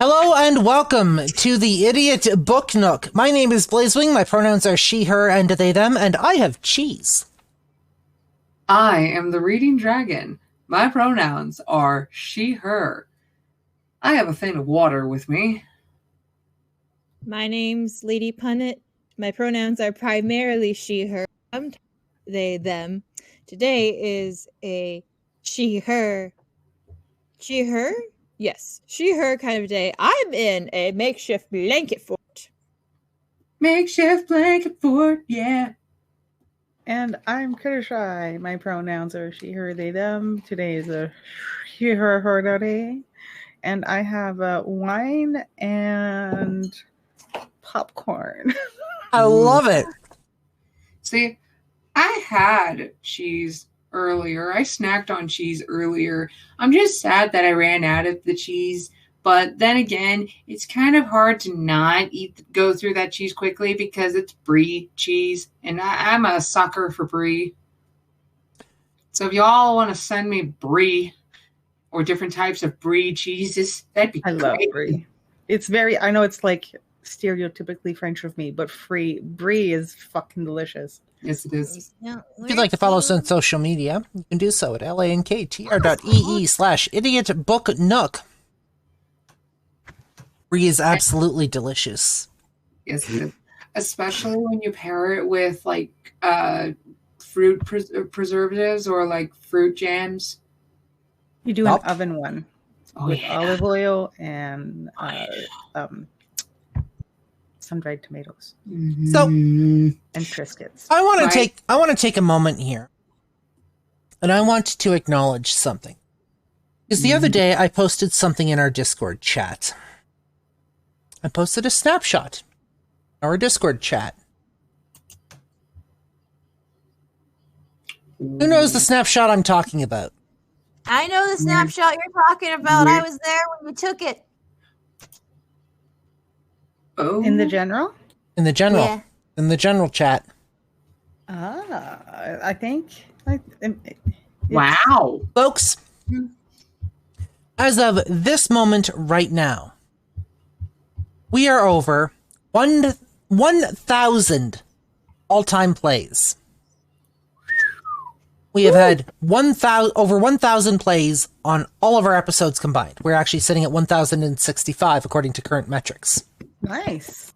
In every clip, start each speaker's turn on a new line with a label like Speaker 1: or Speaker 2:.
Speaker 1: Hello and welcome to the Idiot Book Nook. My name is Blazewing, my pronouns are she, her, and they, them, and I have cheese.
Speaker 2: I am the Reading Dragon. My pronouns are she, her. I have a thing of water with me.
Speaker 3: My name's Lady Punnet. My pronouns are primarily she, her, sometimes they, them. Today is a she, her. She, her? Yes, she, her kind of day. I'm in a makeshift blanket fort.
Speaker 2: Makeshift blanket fort, yeah.
Speaker 4: And I'm Kudashy. My pronouns are she, her, they, them. Today is a she, her day. And I have wine and popcorn.
Speaker 1: I love it.
Speaker 2: See, I had cheese earlier. I snacked on cheese earlier. I'm just sad that I ran out of the cheese. But then again, it's kind of hard to not go through that cheese quickly because it's brie cheese. And I'm a sucker for brie. So if y'all want to send me brie or different types of brie cheeses, that'd be great. I love
Speaker 4: brie. It's very, I know it's like stereotypically French of me, but brie is fucking delicious.
Speaker 2: Yes, it is.
Speaker 1: If you'd like to follow us on social media, you can do so at lanktr.ee/idiotbooknook. Brie is absolutely delicious.
Speaker 2: Yes, it is. Especially when you pair it with like fruit preservatives or like fruit jams.
Speaker 4: You do an oven one with olive oil and some dried tomatoes.
Speaker 1: So,
Speaker 4: and Triscuits.
Speaker 1: I want to take a moment here, and I want to acknowledge something. Because the other day I posted something in our Discord chat. I posted a snapshot in our Discord chat. Who knows the snapshot I'm talking about?
Speaker 5: I know the snapshot you're talking about. I was there when you took it.
Speaker 2: Oh.
Speaker 4: In the general?
Speaker 1: In the general.
Speaker 5: Yeah.
Speaker 1: In the general chat.
Speaker 4: I think.
Speaker 2: Wow.
Speaker 1: Folks, as of this moment right now, we are over 1,000 all-time plays. We have had over 1,000 plays on all of our episodes combined. We're actually sitting at 1,065 according to current metrics.
Speaker 4: Nice.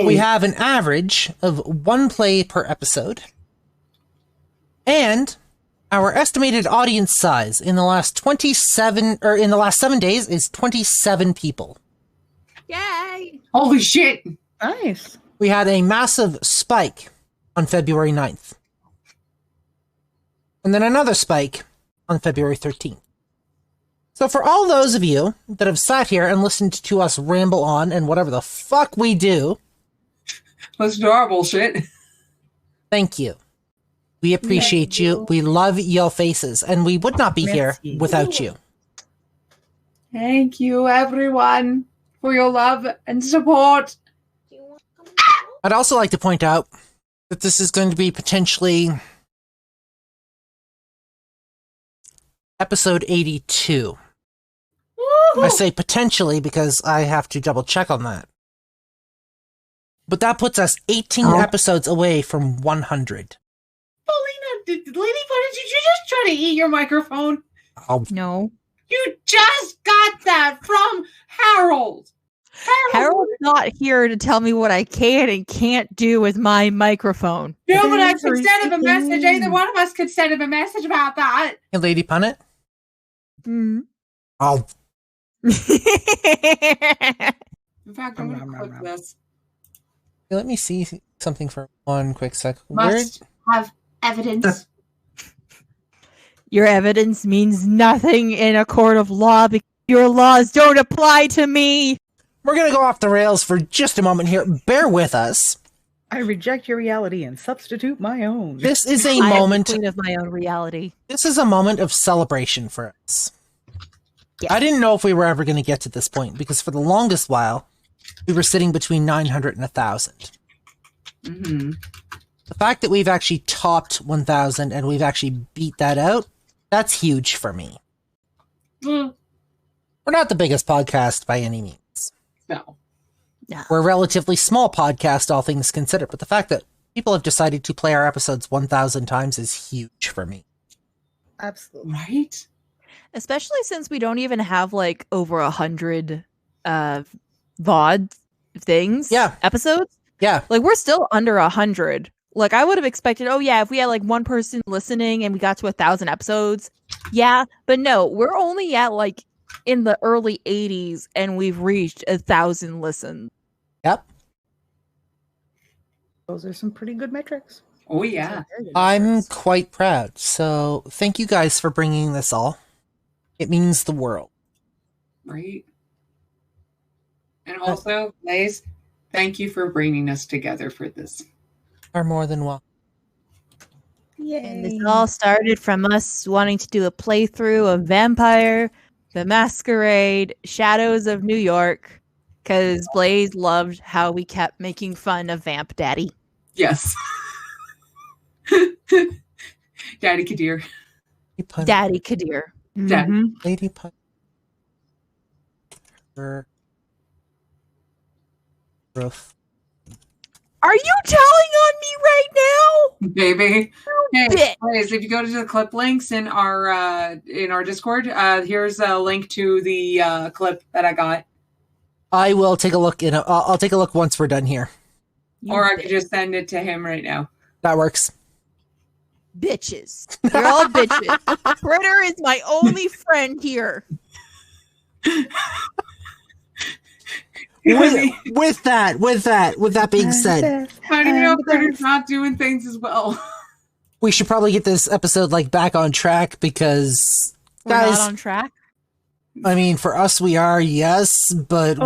Speaker 1: We have an average of 1 play per episode. And our estimated audience size in the last 7 days is 27 people.
Speaker 5: Yay!
Speaker 2: Holy shit!
Speaker 4: Nice.
Speaker 1: We had a massive spike on February 9th. And then another spike on February 13th. So for all those of you that have sat here and listened to us ramble on and whatever the fuck we do.
Speaker 2: Listen to our bullshit.
Speaker 1: Thank you. We appreciate you. We love your faces. And we would not be here without you.
Speaker 2: Thank you, everyone, for your love and support.
Speaker 1: I'd also like to point out that this is going to be potentially episode 82. Woo-hoo! I say potentially because I have to double check on that. But that puts us 18 episodes away from 100.
Speaker 2: Paulina, Lady Bunny, did you just try to eat your microphone?
Speaker 1: Oh.
Speaker 3: No.
Speaker 2: You just got that from Harold.
Speaker 3: Harold's not here to tell me what I can and can't do with my microphone.
Speaker 2: No, but I could send him a message. Either one of us could send him a message about that.
Speaker 1: Hey, Lady Punnet? Oh.
Speaker 2: In fact, I'm going to click this.
Speaker 1: Let me see something for one quick second.
Speaker 5: Must have evidence.
Speaker 3: Your evidence means nothing in a court of law because your laws don't apply to me.
Speaker 1: We're going to go off the rails for just a moment here. Bear with us.
Speaker 4: I reject your reality and substitute my own.
Speaker 1: This is a moment.
Speaker 3: I am the queen of my own reality.
Speaker 1: This is a moment of celebration for us.
Speaker 3: Yes.
Speaker 1: I didn't know if we were ever going to get to this point because for the longest while, we were sitting between 900 and 1,000.
Speaker 2: Mm-hmm.
Speaker 1: The fact that we've actually topped 1,000 and we've actually beat that out, that's huge for me.
Speaker 2: We're
Speaker 1: We're not the biggest podcast by any means.
Speaker 2: No.
Speaker 5: No.
Speaker 1: We're a relatively small podcast, all things considered, but the fact that people have decided to play our episodes 1,000 times is huge for me.
Speaker 4: Absolutely.
Speaker 2: Right?
Speaker 6: Especially since we don't even have like over 100 VOD things.
Speaker 1: Yeah.
Speaker 6: Episodes.
Speaker 1: Yeah.
Speaker 6: Like we're still under 100. Like I would have expected, oh yeah, if we had like one person listening and we got to 1,000 episodes. Yeah. But no, we're only at like in the early 80s and we've reached 1,000 listens.
Speaker 1: Yep.
Speaker 4: Those are some pretty good metrics.
Speaker 2: Oh, yeah.
Speaker 1: I'm quite proud. So thank you guys for bringing this all. It means the world.
Speaker 2: Right? And also, Blaze, thank you for bringing us together for this.
Speaker 1: Are more than welcome.
Speaker 6: And this all started from us wanting to do a playthrough of Vampire the Masquerade Shadows of New York because Blaze loved how we kept making fun of Vamp Daddy.
Speaker 2: Yes. Daddy Kadir.
Speaker 6: Daddy Kadir.
Speaker 2: Daddy.
Speaker 4: Mhm.
Speaker 1: Lady Pun. Roof.
Speaker 6: Are you telling on me right now?
Speaker 2: Baby. Hey,
Speaker 6: bitch.
Speaker 2: Blaze, if you go to the clip links in our Discord, here's a link to the clip that I got.
Speaker 1: I will take a look I'll take a look once we're done here.
Speaker 2: Or I could just send it to him right now.
Speaker 1: That works.
Speaker 6: Bitches. You're all bitches. Critter is my only friend here.
Speaker 1: With that being said,
Speaker 2: How do you know Critter's not doing things as well?
Speaker 1: we should probably get this episode like back on track because
Speaker 6: We're
Speaker 1: guys,
Speaker 6: not on track.
Speaker 1: I mean, for us we are, yes, but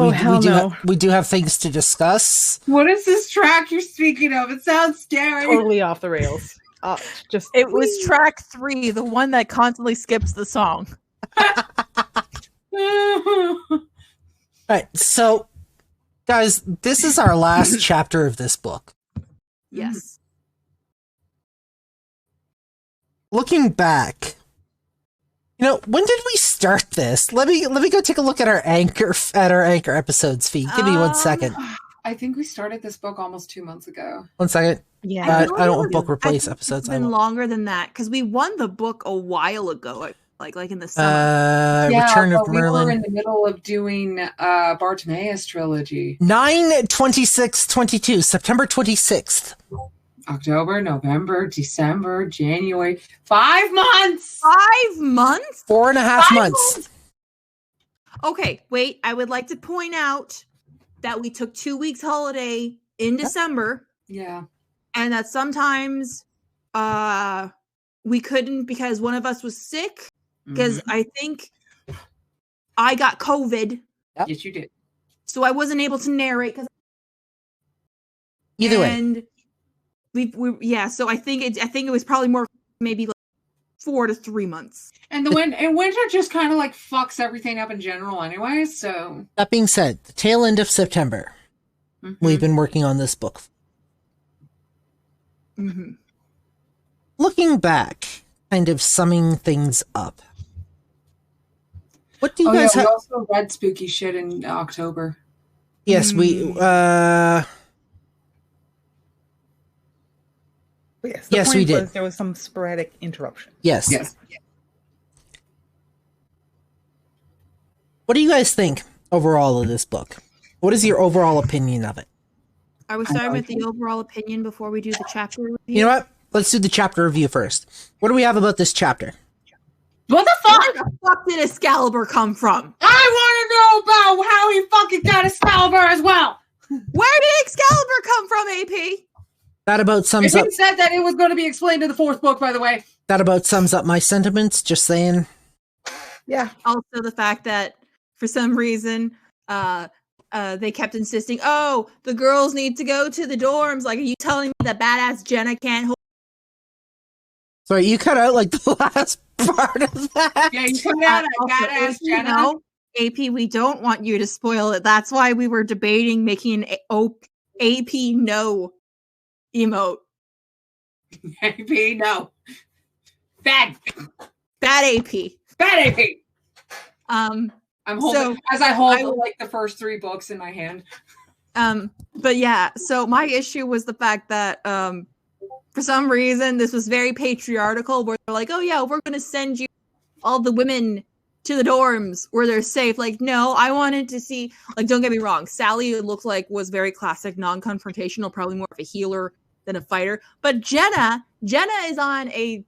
Speaker 1: we do have things to discuss.
Speaker 2: What is this track you're speaking of? It sounds scary.
Speaker 4: Totally off the rails. Just
Speaker 6: It was track 3, the one that constantly skips the song.
Speaker 1: All right, so guys, this is our last chapter of this book.
Speaker 6: Yes.
Speaker 1: Looking back, you know, when did we start this? Let me go take a look at our anchor episodes feed. Give me 1 second.
Speaker 2: I think we started this book almost 2 months ago.
Speaker 1: 1 second.
Speaker 6: Yeah.
Speaker 1: I don't want book replace episodes.
Speaker 6: It's
Speaker 1: I
Speaker 6: been
Speaker 1: want
Speaker 6: longer than that because we won the book a while ago, like in the summer.
Speaker 1: Return of
Speaker 2: but we were
Speaker 1: Merlin.
Speaker 2: in the middle of doing Bartimaeus trilogy.
Speaker 1: 9/26/22, September 26th.
Speaker 2: October, November, December, January. 5 months!
Speaker 6: 5 months?
Speaker 1: 4.5
Speaker 6: 5
Speaker 1: months.
Speaker 6: Okay, wait. I would like to point out that we took 2 weeks holiday in December,
Speaker 2: Yeah.
Speaker 6: and that sometimes we couldn't because one of us was sick. Because I think I got COVID,
Speaker 2: Yes, you did.
Speaker 6: so I wasn't able to narrate.
Speaker 1: Either way.
Speaker 6: And so I think it was probably more maybe like 4 to 3 months.
Speaker 2: And winter just kind of like fucks everything up in general anyway, so.
Speaker 1: That being said, the tail end of September, we've been working on this book.
Speaker 6: Mm-hmm.
Speaker 1: Looking back, kind of summing things up. What do you guys
Speaker 2: we
Speaker 1: have?
Speaker 2: also read spooky shit in October.
Speaker 1: Yes, we.
Speaker 4: yes,
Speaker 1: Yes, we did.
Speaker 4: There was some sporadic interruption.
Speaker 1: Yes.
Speaker 2: Yes.
Speaker 1: What do you guys think overall of this book? What is your overall opinion of it?
Speaker 6: Are we starting with the overall opinion before we do the chapter review?
Speaker 1: You know what? Let's do the chapter review first. What do we have about this chapter?
Speaker 2: What the fuck?
Speaker 6: Where the fuck did Excalibur come from?
Speaker 2: I want to know about how he fucking got Excalibur as well.
Speaker 6: Where did Excalibur come from, AP?
Speaker 1: That about sums
Speaker 2: It
Speaker 1: up.
Speaker 2: said that it was going to be explained in the 4th book, by the way.
Speaker 1: That about sums up my sentiments. Just saying.
Speaker 4: Yeah.
Speaker 6: Also, the fact that for some reason, they kept insisting, "Oh, the girls need to go to the dorms." Like, are you telling me that badass Jenna can't hold?
Speaker 1: Sorry, you cut out like the last part of that.
Speaker 2: Yeah, you come out a badass Jenna.
Speaker 6: No, AP, we don't want you to spoil it. That's why we were debating making an AP no emote.
Speaker 2: AP, no. Bad.
Speaker 6: Bad AP.
Speaker 2: Bad AP. I'm holding like the first 3 books in my hand.
Speaker 6: But yeah, so my issue was the fact that for some reason this was very patriarchal, where they're like, oh yeah, we're gonna send you all the women to the dorms where they're safe. Like, no, I wanted to see, like, don't get me wrong, Sally, it looked like, was very classic non-confrontational, probably more of a healer than a fighter. But Jenna is on a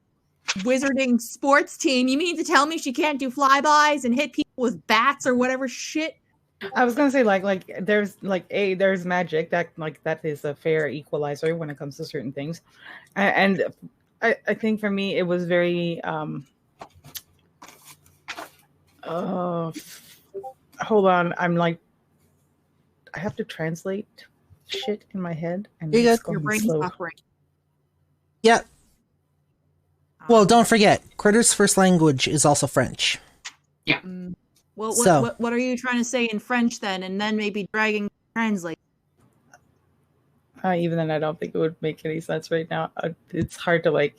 Speaker 6: wizarding sports team. You mean to tell me she can't do flybys and hit people with bats or whatever shit?
Speaker 4: I was gonna say like there's there's magic that is a fair equalizer when it comes to certain things, and I think for me it was very hold on, I have to translate shit in my head and
Speaker 1: your
Speaker 6: brain's suffering.
Speaker 1: Yeah. Well, don't forget, Critter's first language is also French.
Speaker 2: Yeah.
Speaker 6: Well, what are you trying to say in French then? And then maybe dragging translate.
Speaker 4: Even then, I don't think it would make any sense right now. It's hard to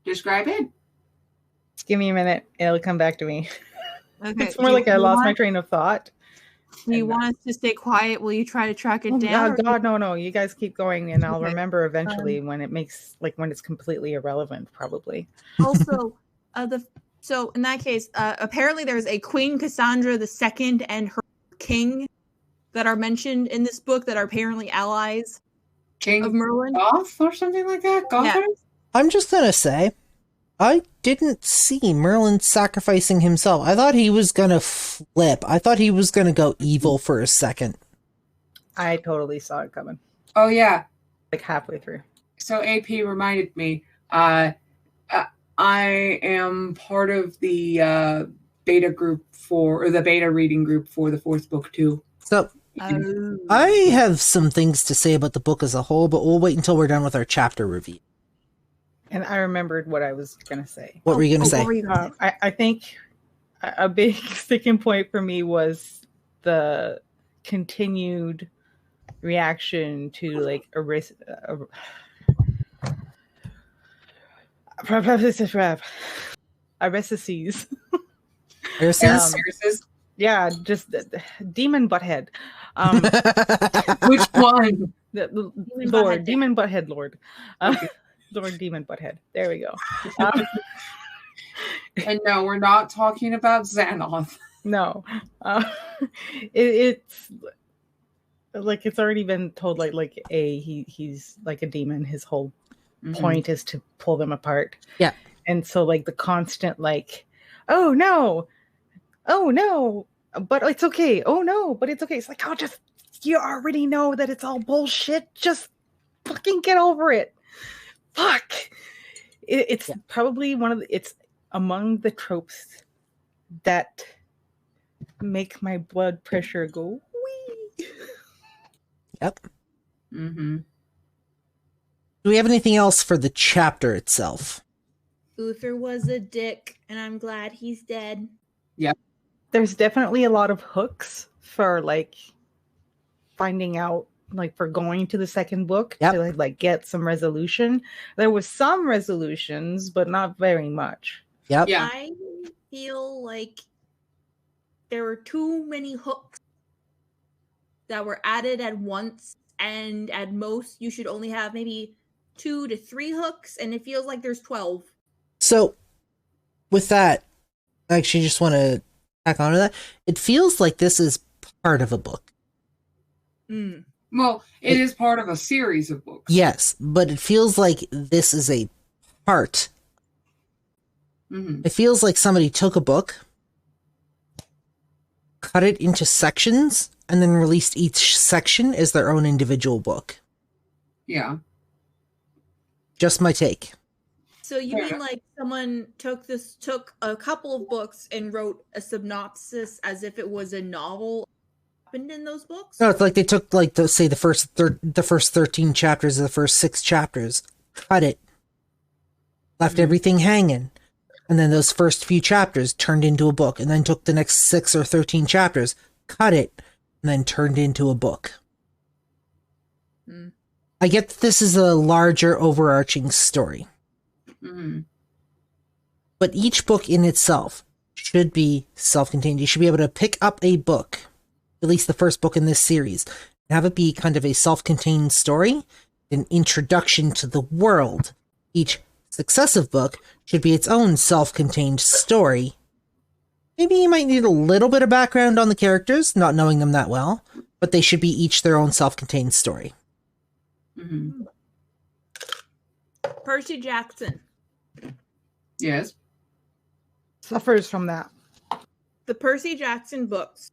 Speaker 2: describe it.
Speaker 4: Just give me a minute. It'll come back to me.
Speaker 6: Okay.
Speaker 4: It's more like I lost my train of thought.
Speaker 6: Do you want us to stay quiet? Will you try to track it down?
Speaker 4: God, no. You guys keep going, and I'll remember eventually when it's completely irrelevant, probably.
Speaker 6: Also, so in that case, apparently there's a Queen Cassandra II and her king that are mentioned in this book that are apparently allies of Merlin.
Speaker 2: Goth or something like that? Gothers?
Speaker 1: Yeah. I'm just gonna say, I didn't see Merlin sacrificing himself. I thought he was gonna flip. I thought he was gonna go evil for a second.
Speaker 4: I totally saw it coming.
Speaker 2: Oh, yeah.
Speaker 4: Like halfway through.
Speaker 2: So AP reminded me, I am part of the beta group the beta reading group for the 4th book too.
Speaker 1: So I have some things to say about the book as a whole, but we'll wait until we're done with our chapter review.
Speaker 4: And I remembered what I was going to say.
Speaker 1: What were you going to say?
Speaker 4: I think a big sticking point for me was the continued reaction to like Aristides. Yeah, just demon butthead.
Speaker 2: Which one?
Speaker 4: Lord, demon butthead, Lord. Lord Demon Butthead. There we go.
Speaker 2: And no, we're not talking about Xanath.
Speaker 4: No. It's like it's already been told he's like a demon. His whole point is to pull them apart.
Speaker 1: Yeah.
Speaker 4: And so like the constant oh no, but it's okay. Oh no, but it's okay. It's like, you already know that it's all bullshit. Just fucking get over it. Fuck. It's probably it's among the tropes that make my blood pressure go wee.
Speaker 1: Yep.
Speaker 2: Mm-hmm.
Speaker 1: Do we have anything else for the chapter itself?
Speaker 3: Uther was a dick, and I'm glad he's dead.
Speaker 2: Yeah.
Speaker 4: There's definitely a lot of hooks for finding out, for going to the second book to get some resolution. There was some resolutions, but not very much.
Speaker 1: Yep.
Speaker 2: Yeah.
Speaker 3: I feel like there were too many hooks that were added at once, and at most you should only have maybe 2 to 3 hooks, and it feels like there's 12.
Speaker 1: So, with that, I actually just want to tack onto that. It feels like this is part of a book.
Speaker 3: Mm.
Speaker 2: Well, it is part of a series of books.
Speaker 1: Yes, but it feels like this is a part.
Speaker 2: Mm-hmm.
Speaker 1: It feels like somebody took a book, cut it into sections, and then released each section as their own individual book.
Speaker 2: Yeah.
Speaker 1: Just my take.
Speaker 3: So you mean someone took a couple of books and wrote a synopsis as if it was a novel happened in those books?
Speaker 1: No, it's like they took the first 13 chapters of the first 6 chapters, cut it, left everything hanging, and then those first few chapters turned into a book, and then took the next 6 or 13 chapters, cut it, and then turned into a book.
Speaker 3: Mm.
Speaker 1: I get that this is a larger overarching story.
Speaker 2: Mm-hmm.
Speaker 1: But each book in itself should be self-contained. You should be able to pick up a book, at least the first book in this series, and have it be kind of a self-contained story, an introduction to the world. Each successive book should be its own self-contained story. Maybe you might need a little bit of background on the characters, not knowing them that well, but they should be each their own self-contained story.
Speaker 2: Mm-hmm.
Speaker 6: Percy Jackson.
Speaker 2: Yes.
Speaker 4: Suffers from that.
Speaker 6: The Percy Jackson books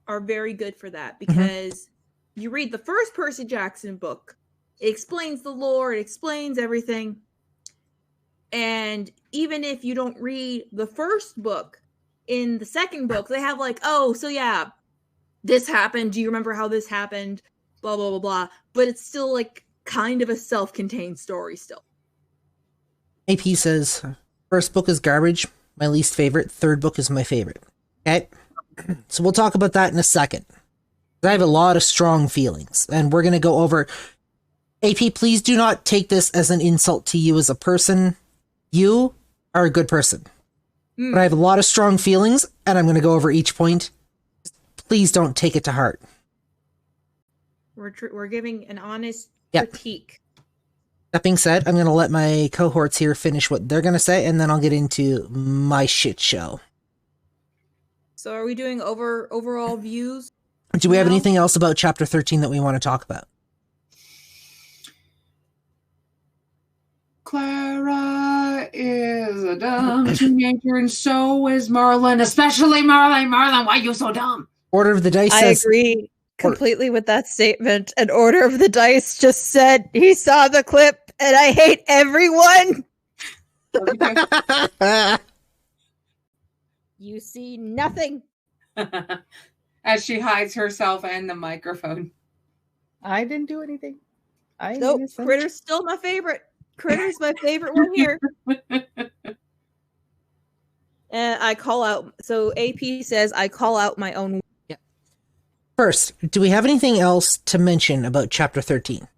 Speaker 6: are very good for that because you read the first Percy Jackson book, it explains the lore, it explains everything. And even if you don't read the first book, in the second book, they have like, oh, so yeah, this happened. Do you remember how this happened? Blah, blah, blah, blah. But it's still like kind of a self-contained story still.
Speaker 1: AP says, first book is garbage, my least favorite. Third book is my favorite. Okay? So we'll talk about that in a second. I have a lot of strong feelings, and we're going to go over... AP, please do not take this as an insult to you as a person. You are a good person. But I have a lot of strong feelings, and I'm going to go over each point. Please don't take it to heart.
Speaker 6: We're giving an honest critique.
Speaker 1: That being said, I'm going to let my cohorts here finish what they're going to say, and then I'll get into my shit show.
Speaker 6: So are we doing overall views?
Speaker 1: Do we have anything else about Chapter 13 that we want to talk about?
Speaker 2: Clara is a dumb teenager, and so is Merlin, especially Merlin. Merlin, why are you so dumb?
Speaker 1: Order of the Dice says...
Speaker 3: I agree completely with that statement. And Order of the Dice just said he saw the clip, and I hate everyone. You see nothing.
Speaker 2: As she hides herself and the microphone.
Speaker 4: I didn't do anything.
Speaker 3: Nope, Critter's still my favorite. Critter's my favorite one here. And I call out. So AP says I call out my own.
Speaker 1: Yeah. First, do we have anything else to mention about Chapter 13?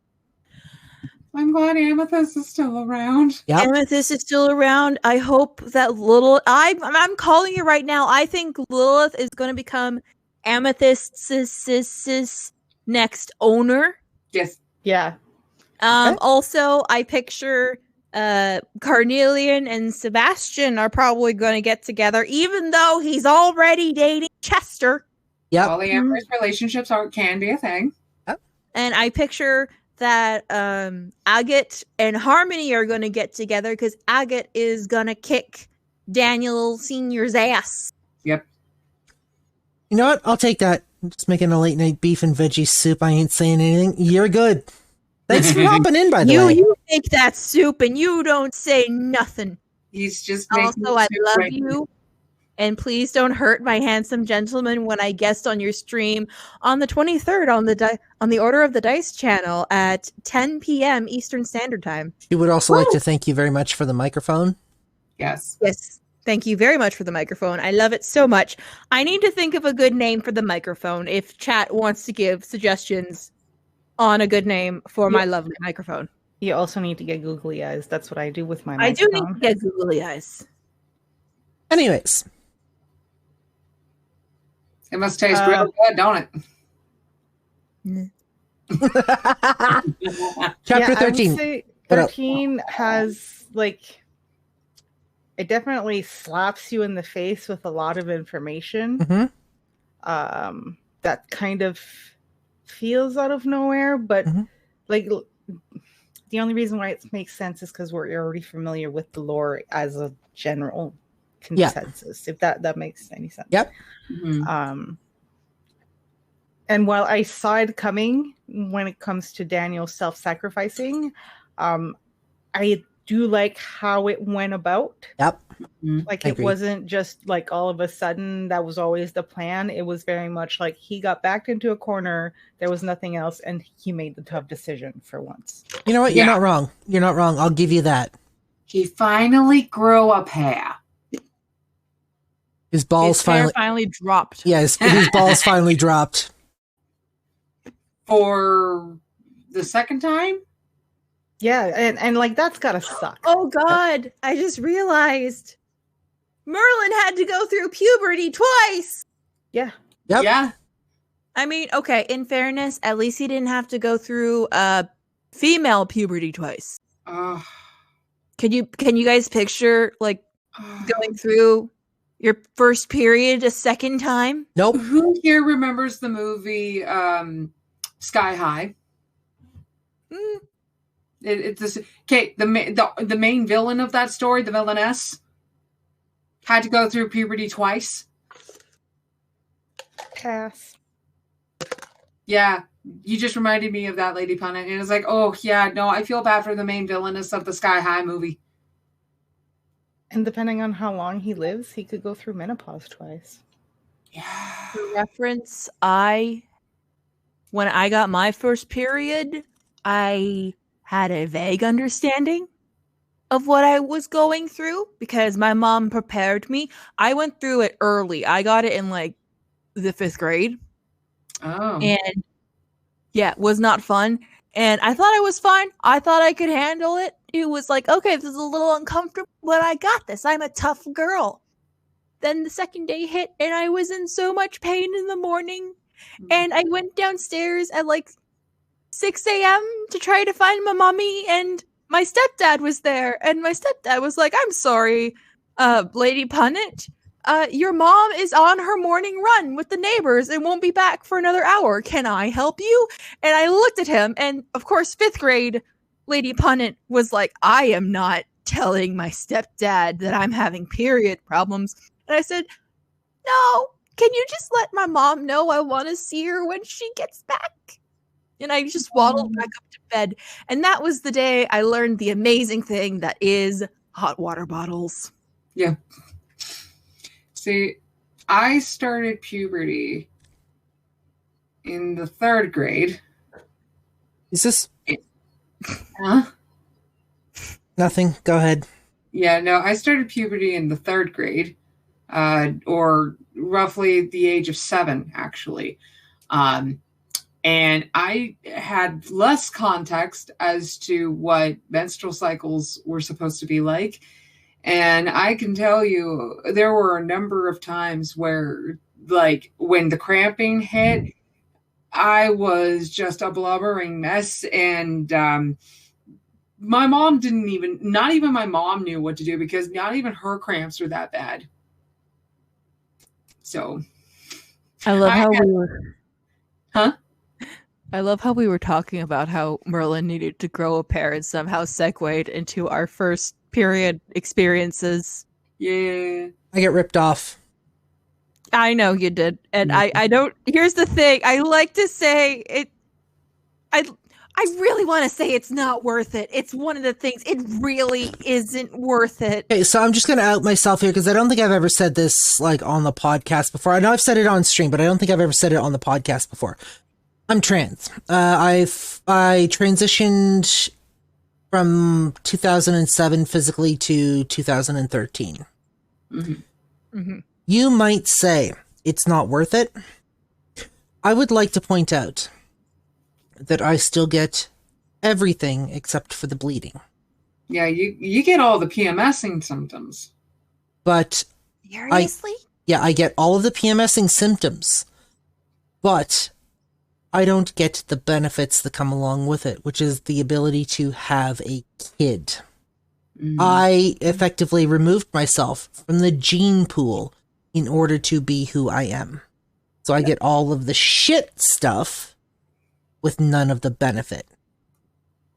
Speaker 2: I'm glad Amethyst is still around.
Speaker 1: Yep.
Speaker 6: Amethyst is still around. I hope that Lilith... I'm calling it right now. I think Lilith is going to become Amethyst's next owner.
Speaker 2: Yes.
Speaker 4: Yeah.
Speaker 1: Okay.
Speaker 6: Also, I picture Carnelian and Sebastian are probably going to get together, even though he's already dating Chester.
Speaker 1: Yeah.
Speaker 2: Polyamorous relationships can be a thing.
Speaker 1: Yep.
Speaker 6: And I picture that Agate and Harmony are going to get together because Agate is going to kick Daniel Sr.'s ass.
Speaker 2: Yep.
Speaker 1: You know what? I'll take that. I'm just making a late night beef and veggie soup. I ain't saying anything. You're good. Thanks for hopping in, by the way.
Speaker 6: You make that soup and you don't say nothing.
Speaker 2: He's just
Speaker 6: Also, I love you. And please don't hurt my handsome gentleman when I guest on your stream on the 23rd on the Order of the Dice channel at 10 p.m. Eastern Standard Time.
Speaker 1: We would also like to thank you very much for the microphone.
Speaker 2: Yes.
Speaker 6: Yes. Thank you very much for the microphone. I love it so much. I need to think of a good name for the microphone if chat wants to give suggestions on a good name for my lovely microphone.
Speaker 4: You also need to get googly eyes. That's what I do with my
Speaker 6: I do
Speaker 4: microphone.
Speaker 6: need to get googly eyes.
Speaker 1: Anyways.
Speaker 2: It must taste real good, don't it?
Speaker 1: Chapter 13.
Speaker 4: I would say 13 has, like, it definitely slaps you in the face with a lot of information.
Speaker 1: Mm-hmm.
Speaker 4: That kind of feels out of nowhere, but like the only reason why it makes sense is because we're already familiar with the lore as a general consensus, if that makes any sense.
Speaker 1: Yep.
Speaker 2: Mm-hmm.
Speaker 4: And while I saw it coming when it comes to Daniel self-sacrificing, I do like how it went about.
Speaker 1: Yep.
Speaker 4: Like it wasn't just like all of a sudden that was always the plan. It was very much like he got backed into a corner. There was nothing else, and he made the tough decision for once.
Speaker 1: You know what? You're not wrong. You're not wrong. I'll give you that.
Speaker 2: He finally grew a pair.
Speaker 1: His balls
Speaker 6: finally dropped.
Speaker 1: Yeah, his balls finally dropped.
Speaker 2: For the second time?
Speaker 4: Yeah, and like that's gotta suck.
Speaker 6: Oh God, I just realized Merlin had to go through puberty twice.
Speaker 4: Yeah.
Speaker 1: Yep.
Speaker 2: Yeah.
Speaker 6: I mean, okay, in fairness, at least he didn't have to go through female puberty twice.
Speaker 2: Uh,
Speaker 6: Can you guys picture like going through your first period a second time?
Speaker 1: Nope.
Speaker 2: Who here remembers the movie Sky High? It's this. Okay, the main villain of that story, the villainess, had to go through puberty twice.
Speaker 4: Pass.
Speaker 2: Yeah, you just reminded me of that, Lady Punnet, and it's like, oh yeah, no, I feel bad for the main villainess of the Sky High movie.
Speaker 4: And depending on how long he lives, he could go through menopause twice.
Speaker 2: Yeah.
Speaker 6: For reference, when I got my first period, I had a vague understanding of what I was going through because my mom prepared me. I went through it early. I got it in like the 5th grade.
Speaker 2: Oh.
Speaker 6: And yeah, it was not fun. And I thought I was fine. I thought I could handle it. It was like, okay, this is a little uncomfortable, but I got this. I'm a tough girl. Then the second day hit, and I was in so much pain in the morning. And I went downstairs at like 6 a.m. to try to find my mommy, and my stepdad was there. And my stepdad was like, I'm sorry, Lady Punnet. Your mom is on her morning run with the neighbors and won't be back for another hour. Can I help you? And I looked at him, and of course, 5th grade Lady Punnet was like, I am not telling my stepdad that I'm having period problems. And I said, no, can you just let my mom know I want to see her when she gets back? And I just waddled back up to bed. And that was the day I learned the amazing thing that is hot water bottles.
Speaker 2: Yeah. See, I started puberty in the 3rd grade.
Speaker 1: Is this
Speaker 2: Huh?
Speaker 1: nothing? Go ahead.
Speaker 2: Yeah, no, I started puberty in the 3rd grade, or roughly the age of 7, actually. And I had less context as to what menstrual cycles were supposed to be like. And I can tell you, there were a number of times where, like, when the cramping hit, I was just a blubbering mess. And my mom not even my mom knew what to do because not even her cramps were that bad. So.
Speaker 6: I love how we were.
Speaker 2: Huh?
Speaker 6: I love how we were talking about how Merlin needed to grow a pair and somehow segued into our first period experiences.
Speaker 2: Yeah.
Speaker 1: I get ripped off.
Speaker 6: I know you did. And I don't, here's the thing. I like to say it, I really want to say it's not worth it. It's one of the things, it really isn't worth it.
Speaker 1: Okay, so I'm just going to out myself here because I don't think I've ever said this like on the podcast before. I know I've said it on stream, but I don't think I've ever said it on the podcast before. I'm trans. I transitioned from 2007 physically to 2013.
Speaker 2: Mm-hmm.
Speaker 6: Mm-hmm.
Speaker 1: You might say it's not worth it. I would like to point out that I still get everything except for the bleeding.
Speaker 2: Yeah, you get all the PMSing symptoms.
Speaker 1: But
Speaker 5: Seriously?
Speaker 1: I get all of the PMSing symptoms, but I don't get the benefits that come along with it, which is the ability to have a kid.
Speaker 2: Mm-hmm.
Speaker 1: I effectively removed myself from the gene pool in order to be who I am. So I get all of the shit stuff with none of the benefit.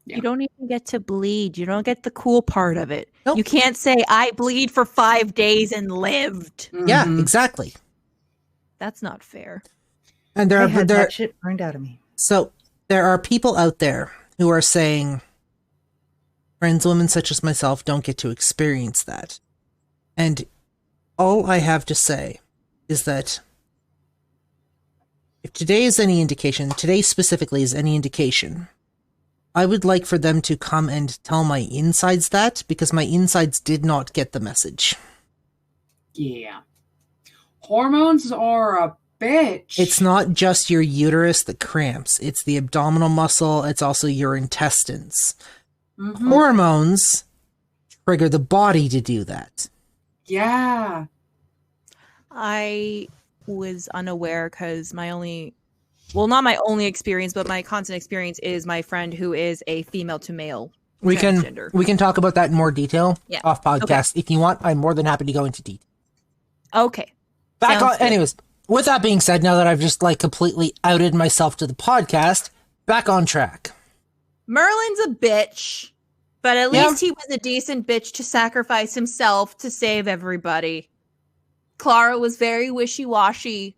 Speaker 2: Yeah.
Speaker 6: You don't even get to bleed. You don't get the cool part of it.
Speaker 1: Nope.
Speaker 6: You can't say, I bleed for 5 days and lived.
Speaker 2: Mm-hmm.
Speaker 1: Yeah, exactly.
Speaker 6: That's not fair.
Speaker 1: And
Speaker 4: I had that shit burned out of me.
Speaker 1: So there are people out there who are saying trans women such as myself don't get to experience that. And all I have to say is that if today is any indication, today specifically is any indication, I would like for them to come and tell my insides that, because my insides did not get the message.
Speaker 2: Yeah. Hormones are a bitch.
Speaker 1: It's not just your uterus that cramps. It's the abdominal muscle. It's also your intestines.
Speaker 2: Mm-hmm.
Speaker 1: Hormones trigger the body to do that.
Speaker 2: Yeah.
Speaker 6: I was unaware because my only, well, not my only experience, but my constant experience is my friend who is a female to male transgender.
Speaker 1: We can talk about that in more detail off podcast
Speaker 6: Okay.
Speaker 1: if you want. I'm more than happy to go into detail.
Speaker 6: Okay.
Speaker 1: Back
Speaker 6: Sounds
Speaker 1: on.
Speaker 6: good.
Speaker 1: Anyways, with that being said, now that I've just like completely outed myself to the podcast, back on track.
Speaker 6: Merlin's a bitch, but at
Speaker 1: Yeah.
Speaker 6: least he was a decent bitch to sacrifice himself to save everybody. Clara was very wishy-washy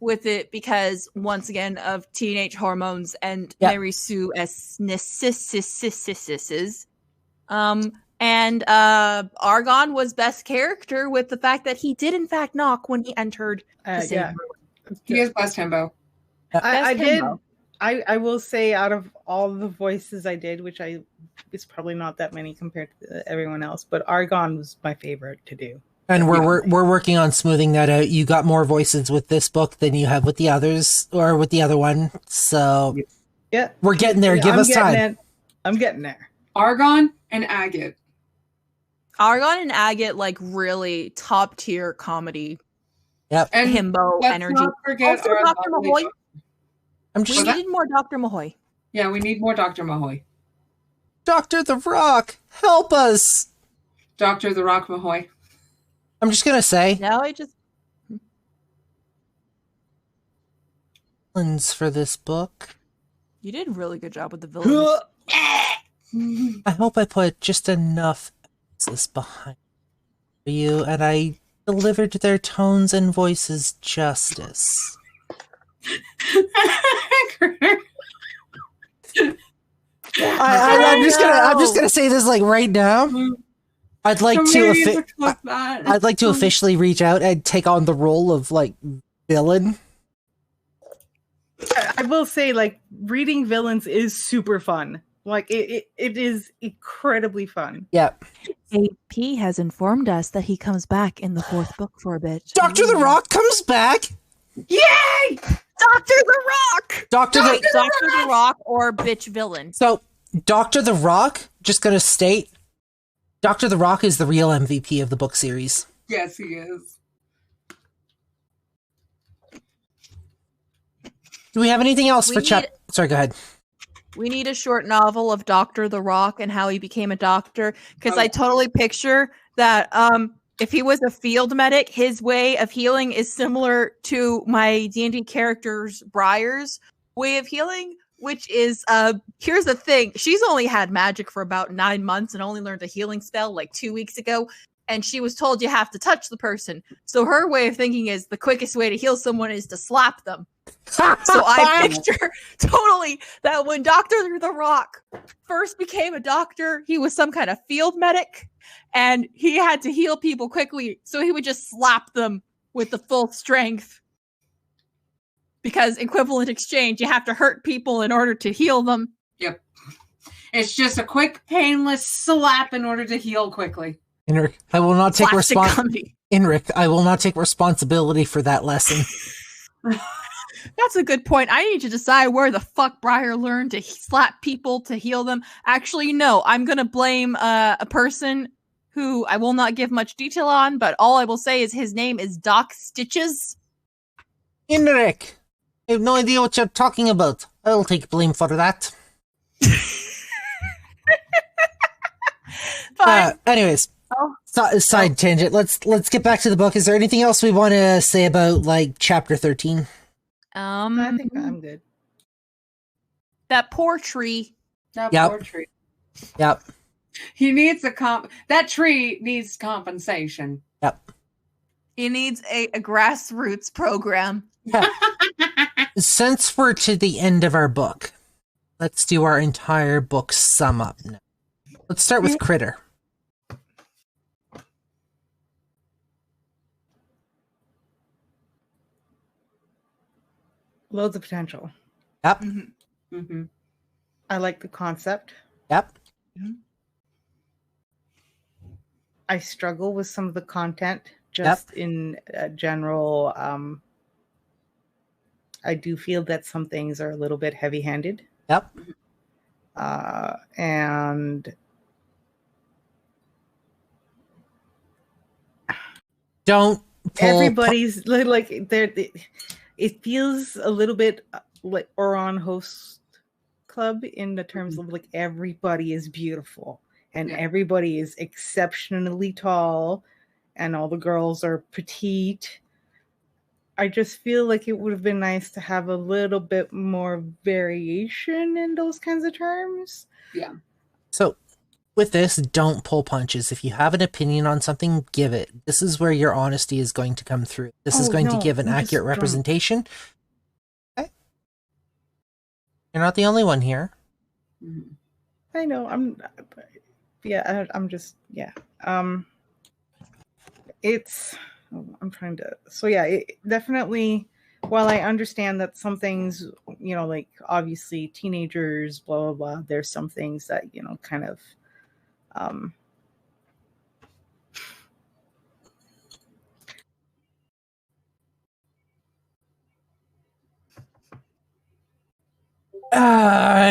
Speaker 6: with it because, once again, of teenage hormones and Mary Sue as narcissus. And Argon was best character with the fact that he did in fact knock when he entered the same room.
Speaker 2: He is best himbo.
Speaker 4: I
Speaker 6: Best
Speaker 4: did.
Speaker 6: himbo.
Speaker 4: I will say, out of all the voices I did, which it's probably not that many compared to everyone else, but Argon was my favorite to do.
Speaker 1: And we're working on smoothing that out. You got more voices with this book than you have with the others or with the other one. So
Speaker 4: yeah,
Speaker 1: we're getting there. Give us time.
Speaker 4: I'm getting there.
Speaker 2: Argon and Agate.
Speaker 6: Argon and Agate, like, really top tier comedy.
Speaker 1: Yep.
Speaker 2: And
Speaker 6: himbo
Speaker 2: let's
Speaker 6: energy.
Speaker 2: not forget
Speaker 6: Also,
Speaker 2: our
Speaker 6: Dr.
Speaker 2: lovely
Speaker 6: Mahoy.
Speaker 1: I'm
Speaker 6: We
Speaker 1: just
Speaker 6: needed more Dr. Mahoy.
Speaker 2: Yeah, we need more Dr. Mahoy.
Speaker 1: Dr. The Rock, help us.
Speaker 2: Dr. The Rock Mahoy.
Speaker 1: I'm just gonna say
Speaker 6: Now I just
Speaker 1: villains for this book.
Speaker 6: you did a really good job with the villains.
Speaker 1: I hope I put just enough emphasis behind you, and I delivered their tones and voices justice. I'm just gonna say this like right now. I'd like to officially reach out and take on the role of like villain.
Speaker 4: I will say, like, reading villains is super fun. Like, it is incredibly fun.
Speaker 1: Yeah.
Speaker 6: AP has informed us that he comes back in the fourth book for a bit.
Speaker 1: Dr. The Rock comes back.
Speaker 2: Yay!
Speaker 6: Dr. The Rock!
Speaker 1: Dr.
Speaker 6: The Rock or bitch villain.
Speaker 1: So, Dr. The Rock, just gonna state, Dr. The Rock is the real MVP of the book series.
Speaker 2: Yes, he is.
Speaker 1: Do we have anything else for chat? Sorry, go ahead.
Speaker 6: We need a short novel of Dr. The Rock and how he became a doctor, because I totally picture that if he was a field medic, his way of healing is similar to my D&D character's Briar's way of healing, which is, here's the thing. She's only had magic for about 9 months and only learned a healing spell like 2 weeks ago. And she was told you have to touch the person. So her way of thinking is the quickest way to heal someone is to slap them. So I picture totally that when Dr. The Rock first became a doctor, he was some kind of field medic and he had to heal people quickly. So he would just slap them with the full strength. Because equivalent exchange, you have to hurt people in order to heal them.
Speaker 2: Yep. It's just a quick, painless slap in order to heal quickly.
Speaker 1: Enric, I will not take
Speaker 6: responsibility.
Speaker 1: Enric, I will not take responsibility for that lesson.
Speaker 6: That's a good point. I need to decide where the fuck Briar learned to slap people to heal them. Actually, no. I'm going to blame a person who I will not give much detail on, but all I will say is his name is Doc Stitches.
Speaker 1: Enric, I have no idea what you're talking about. I'll take blame for that.
Speaker 6: Fine.
Speaker 1: Anyways, side tangent. Let's get back to the book. Is there anything else we want to say about like chapter 13?
Speaker 4: I think I'm good.
Speaker 6: That poor tree.
Speaker 2: Poor tree.
Speaker 1: Yep.
Speaker 2: He needs that tree needs compensation.
Speaker 1: Yep.
Speaker 6: He needs a grassroots program.
Speaker 1: Yeah. Since we're to the end of our book, let's do our entire book sum up now. Let's start with Critter.
Speaker 4: Loads of potential.
Speaker 1: Yep.
Speaker 2: Mm-hmm. Mm-hmm.
Speaker 4: I like the concept.
Speaker 1: Yep.
Speaker 2: Mm-hmm.
Speaker 4: I struggle with some of the content just in general. I do feel that some things are a little bit heavy-handed.
Speaker 1: Yep.
Speaker 4: And
Speaker 1: Don't pull
Speaker 4: everybody's like there. It feels a little bit like Oron Host Club in the terms of like everybody is beautiful and everybody is exceptionally tall, and all the girls are petite. I just feel like it would have been nice to have a little bit more variation in those kinds of terms.
Speaker 2: Yeah.
Speaker 1: So, with this, don't pull punches. If you have an opinion on something, give it. This is where your honesty is going to come through. This is going to give an accurate representation. Okay. You're not the only one here.
Speaker 4: I know. I'm just. It's. I'm trying to. So yeah, it definitely. While I understand that some things, like obviously teenagers, blah blah blah. There's some things that kind of.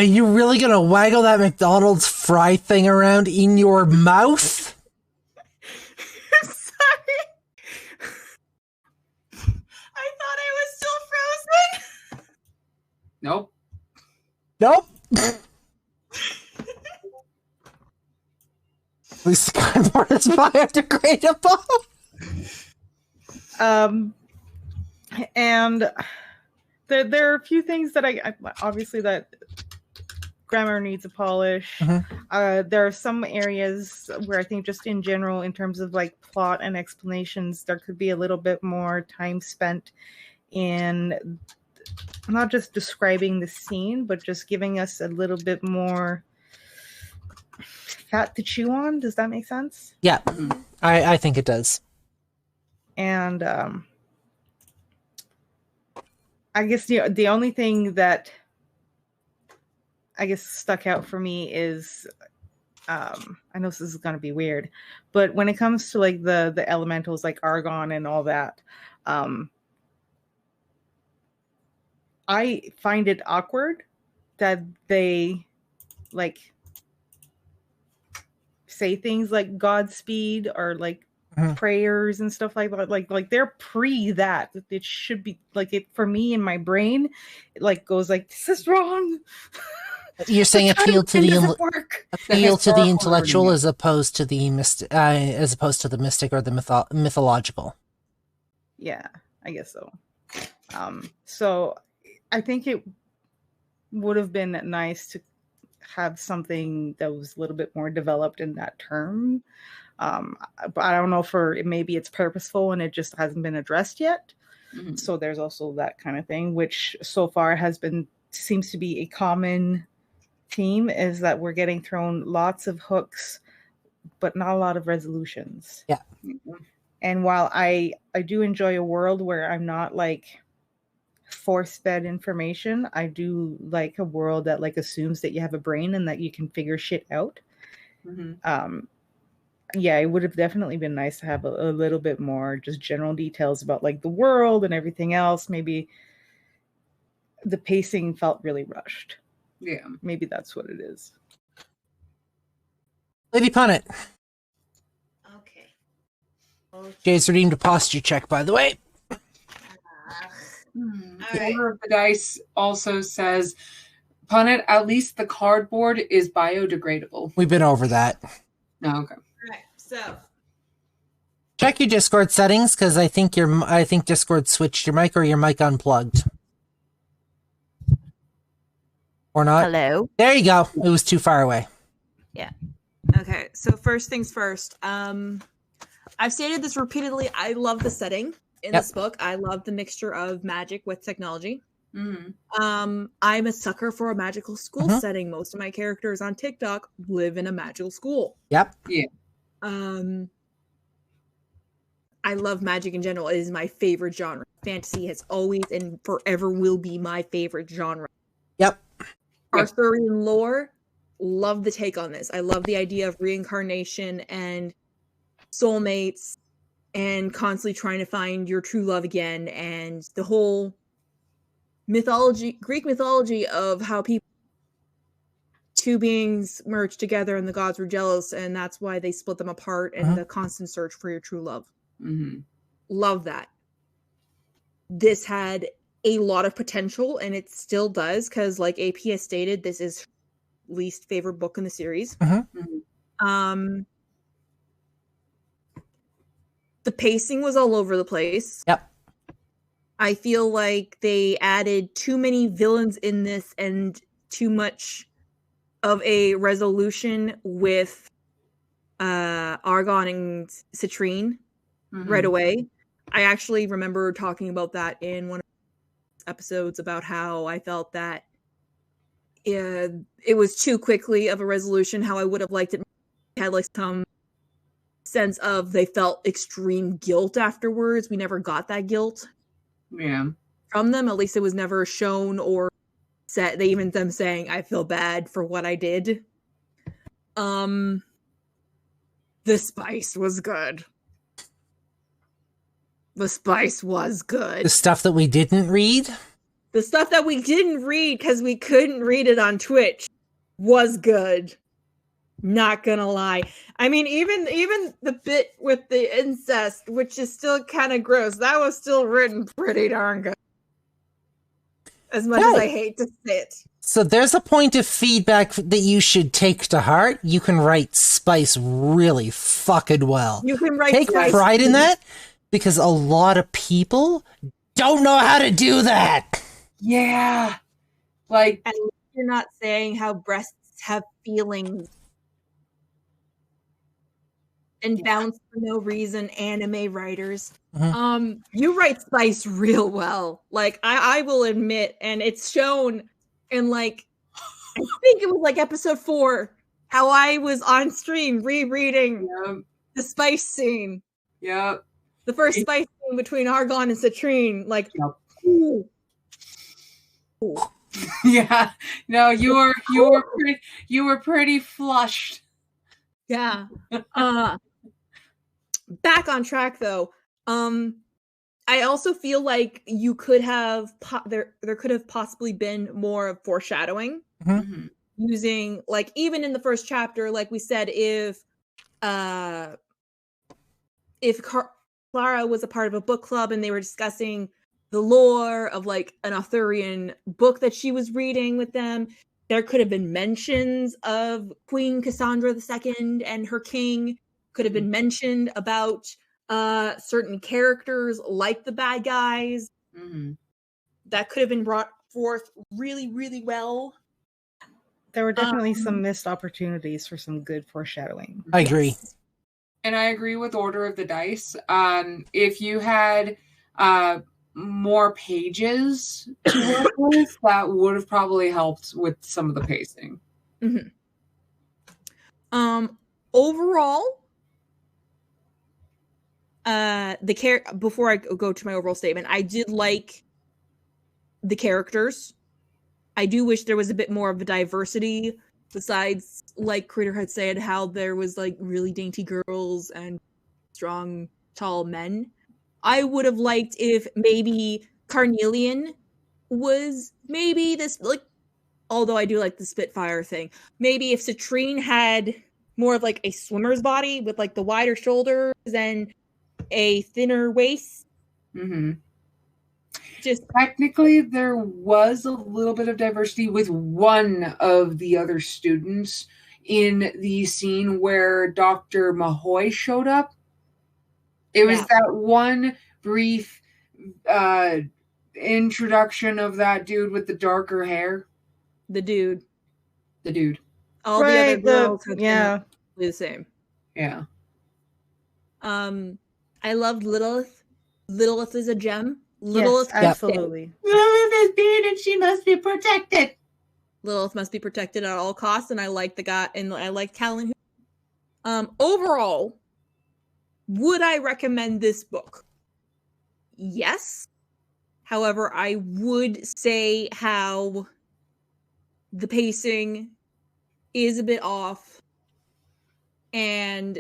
Speaker 1: You really gonna waggle that McDonald's fry thing around in your mouth?
Speaker 3: Sorry. I thought I was still frozen.
Speaker 2: Nope.
Speaker 1: At least the cardboard is biodegradable.
Speaker 4: And there are a few things that I obviously that grammar needs a polish. There are some areas where I think just in general, in terms of like plot and explanations, there could be a little bit more time spent in not just describing the scene, but just giving us a little bit more fat to chew on. Does that make sense?
Speaker 1: Yeah, I think it does.
Speaker 4: And I guess the only thing that I guess stuck out for me is I know this is going to be weird, but when it comes to like the elementals like argon and all that, I find it awkward that they like say things like Godspeed or like prayers and stuff like that. Like they're pre that. It should be like it for me in my brain. It like goes like, this is wrong.
Speaker 1: You're saying appeal to the intellectual as opposed to the mystic, or the mythological.
Speaker 4: Yeah, I guess so. So I think it would have been nice to have something that was a little bit more developed in that term. But I don't know maybe it's purposeful and it just hasn't been addressed yet. So there's also that kind of thing, which so far seems to be a common theme, is that we're getting thrown lots of hooks, but not a lot of resolutions.
Speaker 1: Yeah.
Speaker 4: And while I do enjoy a world where I'm not like force-fed information, I do like a world that like assumes that you have a brain and that you can figure shit out. Yeah, it would have definitely been nice to have a little bit more just general details about like the world and everything else. Maybe the pacing felt really rushed.
Speaker 2: Yeah.
Speaker 4: Maybe that's what it is.
Speaker 1: Lady Punnet.
Speaker 5: Okay.
Speaker 1: Jay's redeemed a posture check, by the way.
Speaker 2: The Order of the Dice also says, Punnet, at least the cardboard is biodegradable.
Speaker 1: We've been over that.
Speaker 2: No, okay.
Speaker 5: Right. So
Speaker 1: Check your Discord settings, because I think Discord switched your mic or your mic unplugged. Or not.
Speaker 6: Hello.
Speaker 1: There you go. It was too far away.
Speaker 6: Yeah. Okay. So first things first. I've stated this repeatedly. I love the setting in this book. I love the mixture of magic with technology. I'm a sucker for a magical school setting. Most of my characters on TikTok live in a magical school.
Speaker 1: Yep.
Speaker 2: Yeah.
Speaker 6: I love magic in general. It is my favorite genre. Fantasy has always and forever will be my favorite genre.
Speaker 1: Yep.
Speaker 6: Arthurian lore, love the take on this. I love the idea of reincarnation and soulmates and constantly trying to find your true love again, and the whole mythology, Greek mythology of how two beings merged together and the gods were jealous and that's why they split them apart, and the constant search for your true love.
Speaker 7: love that. This had a lot of potential, and it still does, because like AP has stated, this is her least favorite book in the series.
Speaker 1: Mm-hmm.
Speaker 7: The pacing was all over the place.
Speaker 1: Yep.
Speaker 7: I feel like they added too many villains in this and too much of a resolution with Argon and Citrine right away. I actually remember talking about that in one of the episodes about how I felt that it was too quickly of a resolution, how I would have liked it had like some sense of they felt extreme guilt afterwards. We never got that guilt from them. At least it was never shown or said. They even them saying, I feel bad for what I did. The spice was good. The spice was good.
Speaker 1: The stuff that we didn't read?
Speaker 7: The stuff that we didn't read because we couldn't read it on Twitch was good. Not gonna lie. I mean, even the bit with the incest, which is still kind of gross, that was still written pretty darn good. As much as I hate to say it.
Speaker 1: So there's a point of feedback that you should take to heart. You can write spice really fucking well.
Speaker 7: You can write
Speaker 1: Take
Speaker 7: spice.
Speaker 1: pride in that, because a lot of people don't know how to do that.
Speaker 2: Yeah. Like,
Speaker 7: and you're not saying how breasts have feelings and bounce for no reason, anime writers. You write spice real well. Like, I will admit, and it's shown in like, I think it was like episode 4, how I was on stream rereading the spice scene.
Speaker 2: Yep.
Speaker 7: The first spice scene between Argon and Citrine. Like, ooh.
Speaker 2: Yeah. No, you were pretty flushed.
Speaker 7: Yeah. Back on track though. I also feel like you could have there could have possibly been more foreshadowing using, like, even in the first chapter, like we said, if Clara was a part of a book club and they were discussing the lore of like an Arthurian book that she was reading with them, there could have been mentions of Queen Cassandra II and her king. Could have been mentioned about certain characters like the bad guys. That could have been brought forth really, really well.
Speaker 4: There were definitely some missed opportunities for some good foreshadowing.
Speaker 1: I agree.
Speaker 2: And I agree with Order of the Dice. If you had more pages to work with, that would have probably helped with some of the pacing.
Speaker 7: Overall, before I go to my overall statement, I did like the characters. I do wish there was a bit more of a diversity, besides, like Critter had said, how there was like really dainty girls and strong, tall men. I would have liked if maybe Carnelian was maybe this, like, although I do like the Spitfire thing, maybe if Citrine had more of like a swimmer's body with like the wider shoulders and a thinner waist. Just
Speaker 2: technically, there was a little bit of diversity with one of the other students in the scene where Dr. Mahoy showed up. It was that one brief introduction of that dude with the darker hair.
Speaker 7: The dude.
Speaker 2: All
Speaker 7: the other girls have been the same.
Speaker 2: Yeah.
Speaker 7: I loved Lilith. Lilith is a gem.
Speaker 4: Lilith, yes, absolutely.
Speaker 2: Lilith is beard and she must be protected.
Speaker 7: Lilith must be protected at all costs, and I like the guy, and I like Callan. Overall, would I recommend this book? Yes. However, I would say how the pacing is a bit off. And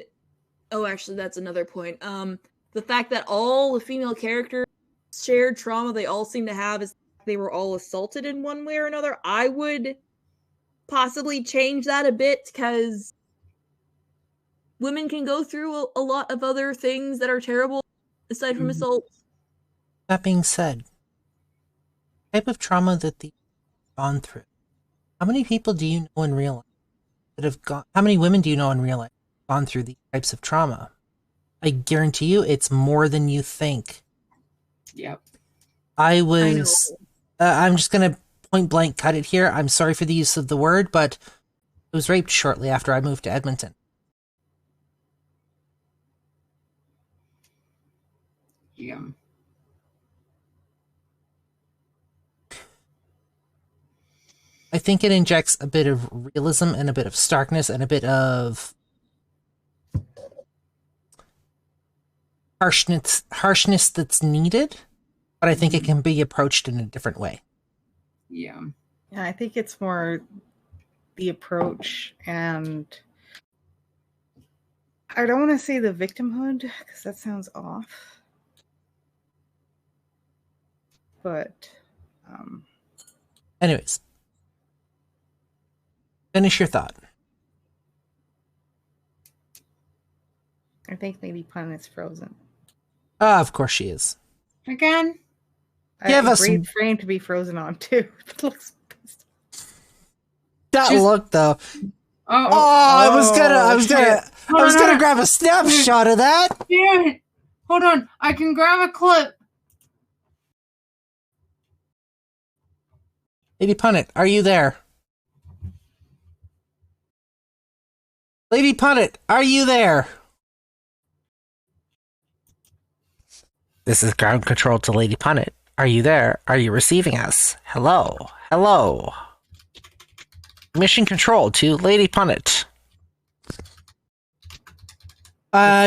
Speaker 7: actually that's another point. The fact that all the female characters shared trauma they all seem to have is they were all assaulted in one way or another. I would possibly change that a bit, because women can go through a lot of other things that are terrible aside from assault.
Speaker 1: That being said, type of trauma that they've gone through. How many people do you know in real life that have gone? How many women do you know in real life gone through these types of trauma? I guarantee you, it's more than you think.
Speaker 2: Yep.
Speaker 1: I'm just gonna point blank cut it here. I'm sorry for the use of the word, but I was raped shortly after I moved to Edmonton.
Speaker 2: Yeah.
Speaker 1: I think it injects a bit of realism and a bit of starkness and a bit of harshness that's needed, but I think it can be approached in a different way.
Speaker 2: Yeah.
Speaker 4: Yeah, I think it's more the approach, and I don't want to say the victimhood because that sounds off. But
Speaker 1: anyways, finish your thought.
Speaker 4: I think maybe Pun is frozen.
Speaker 1: Of course she is.
Speaker 2: Again?
Speaker 1: Give us
Speaker 4: great frame to be frozen on too. It looks
Speaker 1: that
Speaker 2: Just-
Speaker 1: look though.
Speaker 2: Oh,
Speaker 1: I was gonna grab a snapshot of that.
Speaker 2: damn it. Hold on. I can grab a clip.
Speaker 1: Lady Punnett, are you there? Lady Punnett, are you there? This is ground control to Lady Punnett. Are you there? Are you receiving us? Hello? Hello? Mission control to Lady Punnett.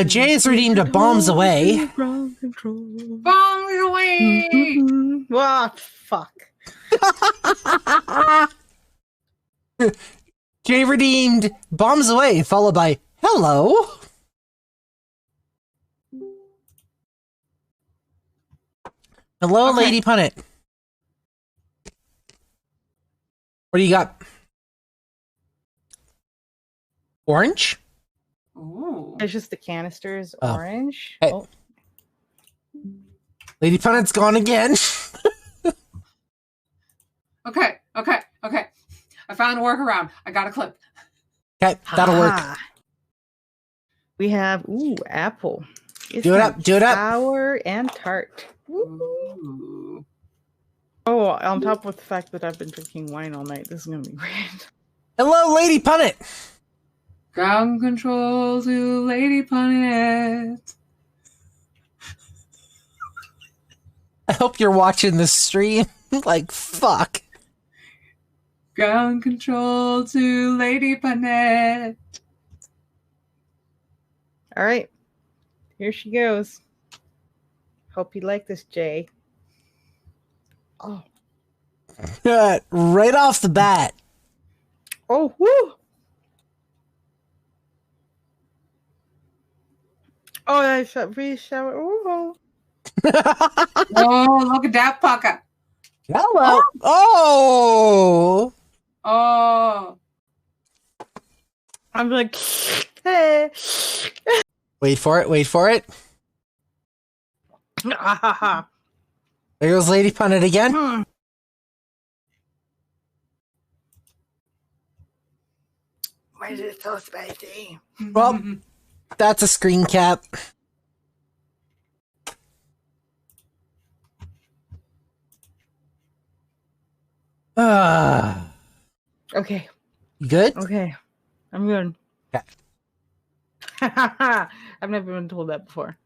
Speaker 1: Jay has redeemed a bombs away.
Speaker 4: Ground control.
Speaker 2: Bombs away.
Speaker 4: What? Fuck.
Speaker 1: Jay redeemed bombs away, followed by hello. Hello,
Speaker 2: Okay.
Speaker 1: Lady Punnett. What do you got? Orange?
Speaker 2: Ooh.
Speaker 4: It's just the canisters
Speaker 1: Oh.
Speaker 4: orange.
Speaker 1: Hey.
Speaker 4: Oh.
Speaker 1: Lady Punnett's gone again.
Speaker 2: Okay. I found a workaround. I got a clip.
Speaker 1: Okay, that'll work.
Speaker 4: Ah. We have apple.
Speaker 1: Do it up, do it up.
Speaker 4: Sour and tart.
Speaker 2: Ooh.
Speaker 4: Oh, on top of the fact that I've been drinking wine all night, this is gonna be great.
Speaker 1: Hello, Lady Punnett.
Speaker 2: Ground control to Lady Punnett.
Speaker 1: I hope you're watching this stream. Like, fuck.
Speaker 2: Ground control to Lady Punnett.
Speaker 4: All right, here she goes. Hope you like this, Jay. Oh,
Speaker 1: Right off the bat.
Speaker 4: oh, woo! Oh, I shower. Oh,
Speaker 2: Oh, look at that pucker.
Speaker 1: Hello. Oh.
Speaker 2: Oh.
Speaker 4: I'm like, hey.
Speaker 1: Wait for it, wait for it.
Speaker 4: Ah,
Speaker 1: There goes Lady Punnett again.
Speaker 4: why is it so spicy?
Speaker 1: Well, that's a screen cap.
Speaker 4: Okay,
Speaker 1: You good?
Speaker 4: okay, I'm good.
Speaker 1: Okay.
Speaker 4: I've never been told that before.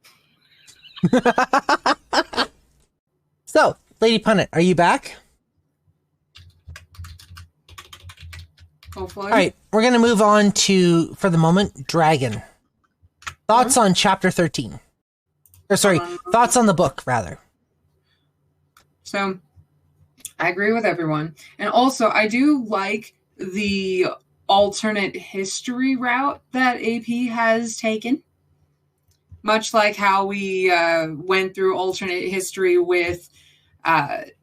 Speaker 1: So, Lady Punnett, are you back?
Speaker 2: Hopefully.
Speaker 1: All right, we're going to move on to, for the moment, Dragon. Thoughts on chapter 13? Or sorry, thoughts on the book, rather.
Speaker 2: So, I agree with everyone. And also, I do like the alternate history route that AP has taken. Much like how we went through alternate history with, what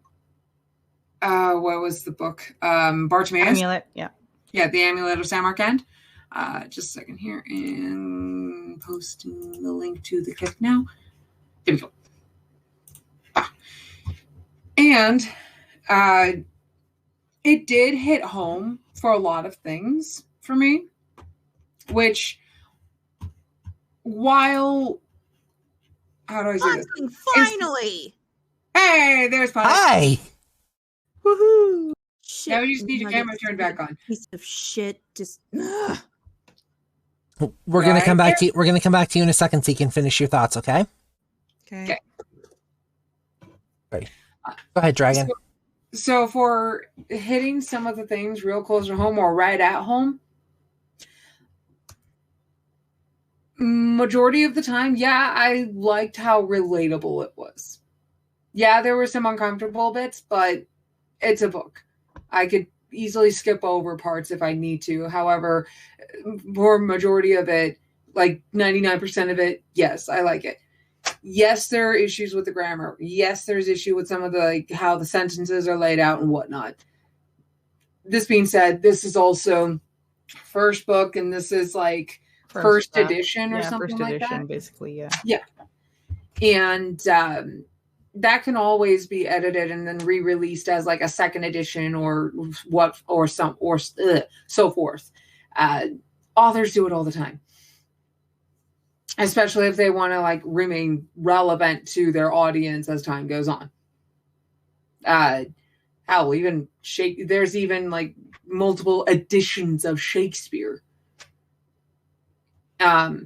Speaker 2: was the book? Bartimaeus.
Speaker 4: Amulet, yeah.
Speaker 2: Yeah, the Amulet of Samarkand. Just a second here, and posting the link to the clip now. Here we go. And it did hit home for a lot of things for me, which while, how do I say this?
Speaker 5: Finally!
Speaker 2: Hey, there's Punnet.
Speaker 1: Hi.
Speaker 7: Woohoo!
Speaker 5: Shit.
Speaker 2: Now you just need your camera turned back on.
Speaker 5: Piece of shit. Just.
Speaker 1: We're gonna come back to you. We're gonna come back to you in a second so you can finish your thoughts. Okay.
Speaker 7: Okay.
Speaker 1: Right. Go ahead, Dragon.
Speaker 2: So for hitting some of the things real close to home or right at home, majority of the time, yeah, I liked how relatable it was. Yeah, there were some uncomfortable bits, but it's a book. I could easily skip over parts if I need to. However, for majority of it, like 99% of it, yes, I like it. Yes, there are issues with the grammar. Yes, there's issue with some of the like how the sentences are laid out and whatnot. This being said, this is also first book, and this is like first edition or something like that.
Speaker 4: First edition, basically, yeah.
Speaker 2: Yeah, and that can always be edited and then re-released as like a second edition or so forth. Authors do it all the time. Especially if they want to like remain relevant to their audience as time goes on. Even there's even like multiple editions of Shakespeare. Where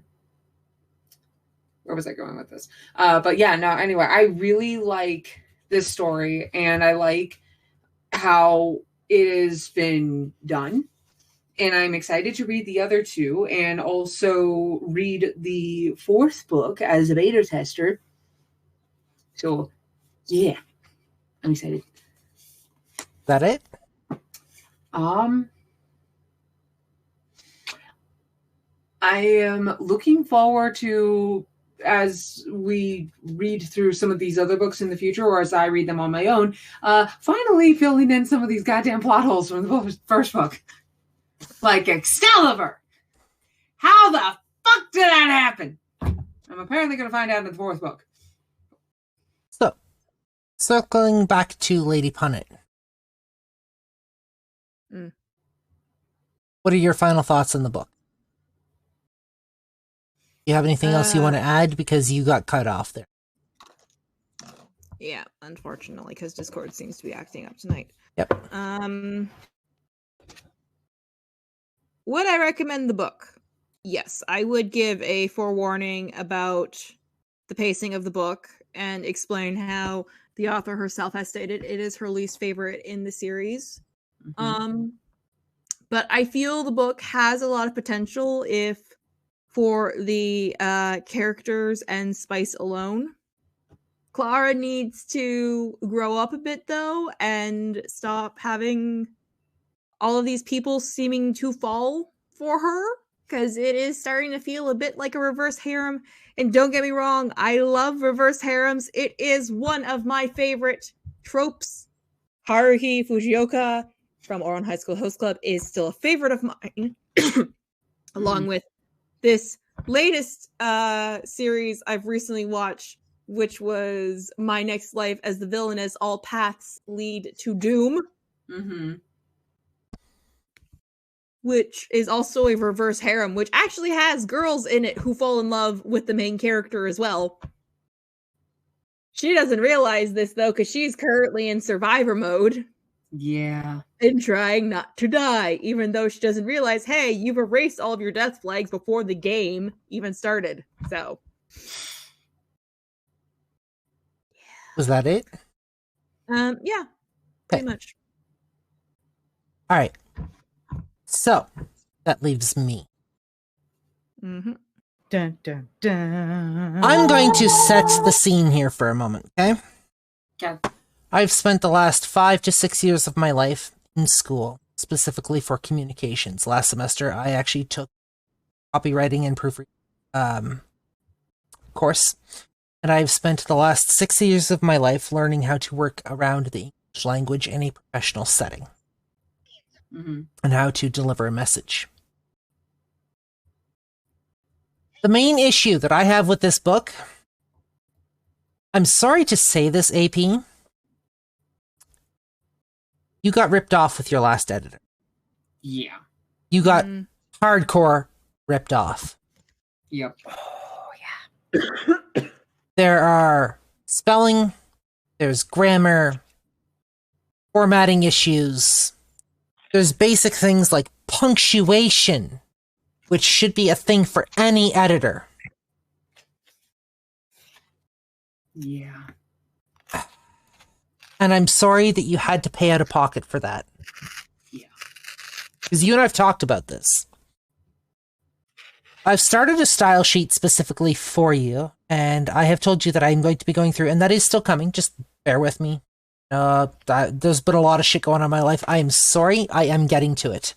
Speaker 2: was I going with this? But yeah, no, anyway, I really like this story and I like how it has been done. And I'm excited to read the other two and also read the fourth book as a beta tester. So, yeah, I'm excited.
Speaker 1: Is that it?
Speaker 2: I am looking forward to, as we read through some of these other books in the future, or as I read them on my own, finally filling in some of these goddamn plot holes from the first book. Like Excalibur. How the fuck did that happen? I'm apparently going to find out in the fourth book.
Speaker 1: So, circling back to Lady Punnet. What are your final thoughts on the book? Do you have anything else you want to add? Because you got cut off there.
Speaker 7: Yeah, unfortunately, because Discord seems to be acting up tonight.
Speaker 1: Yep.
Speaker 7: Would I recommend the book? Yes, I would give a forewarning about the pacing of the book and explain how the author herself has stated it is her least favorite in the series.
Speaker 2: Mm-hmm.
Speaker 7: But I feel the book has a lot of potential if for the characters and spice alone. Clara needs to grow up a bit, though, and stop having all of these people seeming to fall for her, because it is starting to feel a bit like a reverse harem. And don't get me wrong, I love reverse harems. It is one of my favorite tropes. Haruhi Fujioka from Ouran High School Host Club is still a favorite of mine, along with this latest series I've recently watched, which was My Next Life as the Villainess, All Paths Lead to Doom.
Speaker 2: Mm-hmm.
Speaker 7: Which is also a reverse harem, which actually has girls in it who fall in love with the main character as well. She doesn't realize this, though, because she's currently in survivor mode.
Speaker 2: Yeah.
Speaker 7: And trying not to die, even though she doesn't realize, hey, you've erased all of your death flags before the game even started. So.
Speaker 1: Was that it?
Speaker 7: Yeah. Pretty much.
Speaker 1: All right. So, that leaves me.
Speaker 7: Mm-hmm.
Speaker 4: Dun, dun, dun.
Speaker 1: I'm going to set the scene here for a moment, okay?
Speaker 2: Okay.
Speaker 1: I've spent the last 5 to 6 years of my life in school, specifically for communications. Last semester, I actually took copywriting and proofreading course, and I've spent the last 6 years of my life learning how to work around the English language in a professional setting.
Speaker 2: Mm-hmm.
Speaker 1: And how to deliver a message. The main issue that I have with this book I'm sorry to say this, AP. You got ripped off with your last editor.
Speaker 2: Yeah.
Speaker 1: You got hardcore ripped off.
Speaker 2: Yep.
Speaker 4: Oh, yeah.
Speaker 1: There are spelling, there's grammar, formatting issues. There's basic things like punctuation, which should be a thing for any editor.
Speaker 2: Yeah.
Speaker 1: And I'm sorry that you had to pay out of pocket for that.
Speaker 2: Yeah.
Speaker 1: Because you and I've talked about this. I've started a style sheet specifically for you, and I have told you that I'm going to be going through, and that is still coming, just bear with me. There's been a lot of shit going on in my life. I am sorry, I am getting to it.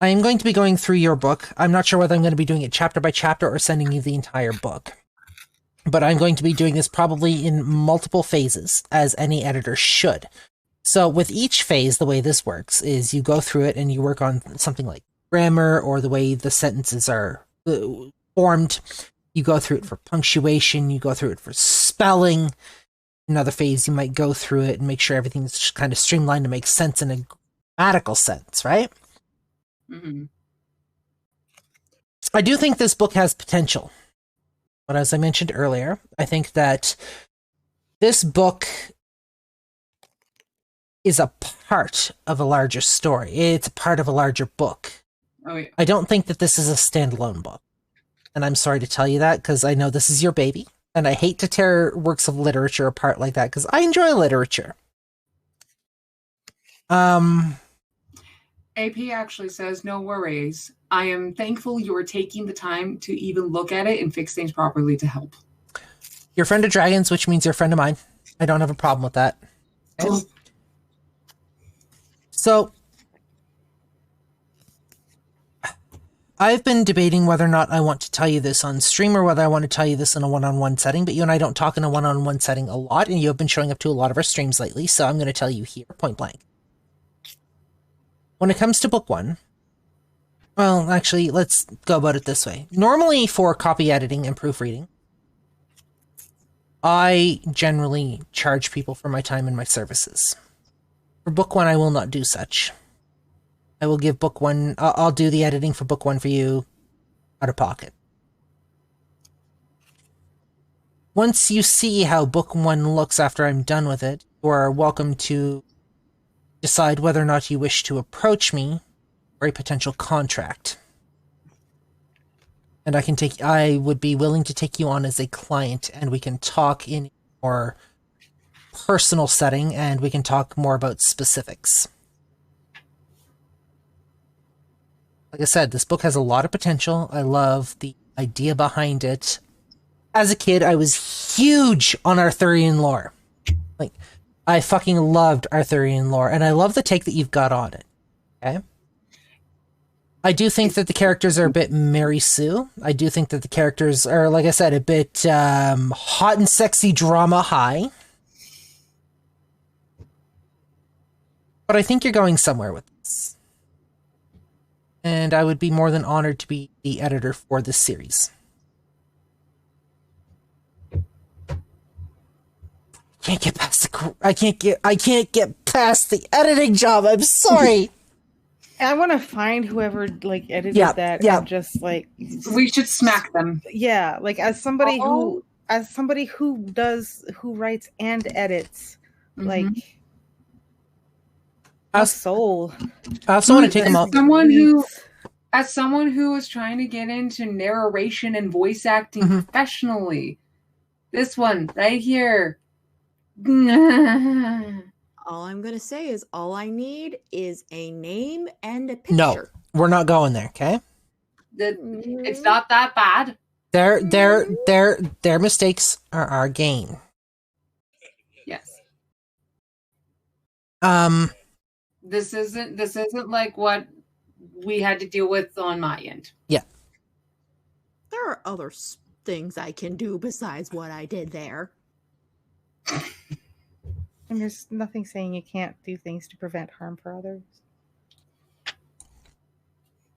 Speaker 1: I am going to be going through your book. I'm not sure whether I'm going to be doing it chapter by chapter or sending you the entire book. But I'm going to be doing this probably in multiple phases, as any editor should. So with each phase, the way this works is you go through it and you work on something like grammar or the way the sentences are formed. You go through it for punctuation. You go through it for spelling. Another phase, you might go through it and make sure everything's kind of streamlined to make sense in a grammatical sense, right?
Speaker 2: Mm-hmm.
Speaker 1: I do think this book has potential. But as I mentioned earlier, I think that this book is a part of a larger story. It's a part of a larger book.
Speaker 2: Oh, yeah.
Speaker 1: I don't think that this is a standalone book. And I'm sorry to tell you that, because I know this is your baby. And I hate to tear works of literature apart like that, because I enjoy literature.
Speaker 2: AP actually says, no worries. I am thankful you are taking the time to even look at it and fix things properly to help.
Speaker 1: You're a friend of dragons, which means you're a friend of mine. I don't have a problem with that. Okay? So, I've been debating whether or not I want to tell you this on stream or whether I want to tell you this in a one-on-one setting, but you and I don't talk in a one-on-one setting a lot, and you have been showing up to a lot of our streams lately, so I'm going to tell you here, point blank. When it comes to book one, well, actually, let's go about it this way. Normally, for copy editing and proofreading, I generally charge people for my time and my services. For book one, I will not do such. I will give book one, I'll do the editing for book one for you out of pocket. Once you see how book one looks after I'm done with it, you are welcome to decide whether or not you wish to approach me for a potential contract. And I would be willing to take you on as a client, and we can talk in a more personal setting, and we can talk more about specifics. Like I said, this book has a lot of potential. I love the idea behind it. As a kid, I was huge on Arthurian lore. Like, I fucking loved Arthurian lore, and I love the take that you've got on it. Okay? I do think that the characters are a bit Mary Sue. I do think that the characters are, like I said, a bit hot and sexy drama high. But I think you're going somewhere with this. And I would be more than honored to be the editor for this series. I can't get past the editing job. I'm sorry.
Speaker 4: I want to find whoever edited that and just
Speaker 2: we should smack them.
Speaker 4: Yeah, as somebody who writes and edits, a soul.
Speaker 1: I also want to take a moment.
Speaker 2: As someone who was trying to get into narration and voice acting professionally, this one right here.
Speaker 7: All I'm going to say is all I need is a name and a picture.
Speaker 1: No, we're not going there, okay?
Speaker 2: It's not that bad.
Speaker 1: Their mistakes are our gain.
Speaker 2: Yes.
Speaker 1: This
Speaker 2: isn't like what we had to deal with on my end.
Speaker 1: Yeah.
Speaker 7: There are other things I can do besides what I did there.
Speaker 4: And there's nothing saying you can't do things to prevent harm for others.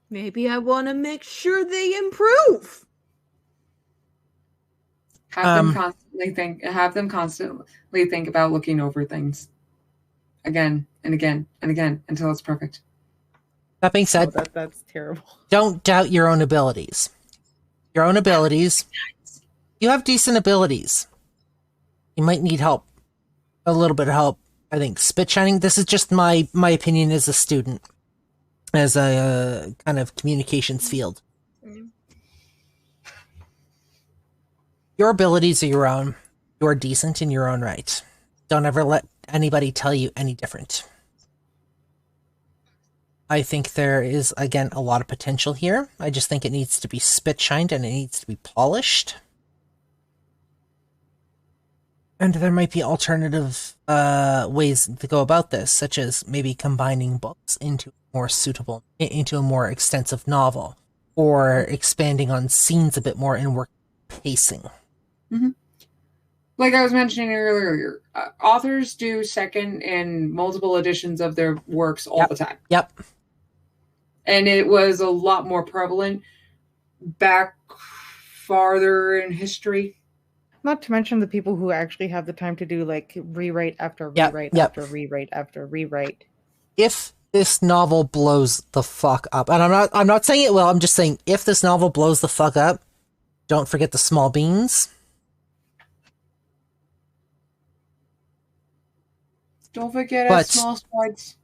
Speaker 7: Maybe I want to make sure they improve.
Speaker 2: Have them constantly have them constantly think about looking over things again and again and again until it's perfect.
Speaker 1: That being said,
Speaker 4: that's terrible.
Speaker 1: Don't doubt your own abilities. Your own abilities. You have decent abilities. You might need help. A little bit of help. I think spit shining. This is just my opinion as a student, as a kind of communications field. Your abilities are your own. You are decent in your own right. Don't ever let anybody tell you any different. I think there is, again, a lot of potential here. I just think it needs to be spit shined and it needs to be polished. And there might be alternative ways to go about this, such as maybe combining books into a more extensive novel, or expanding on scenes a bit more and work pacing.
Speaker 2: Mm-hmm. Like I was mentioning earlier, authors do second and multiple editions of their works all the time.
Speaker 1: Yep.
Speaker 2: And it was a lot more prevalent back farther in history.
Speaker 4: Not to mention the people who actually have the time to do like rewrite after rewrite after rewrite after rewrite.
Speaker 1: If this novel blows the fuck up, and I'm not saying it will, I'm just saying if this novel blows the fuck up, don't forget the small beans.
Speaker 2: Don't forget our small swords.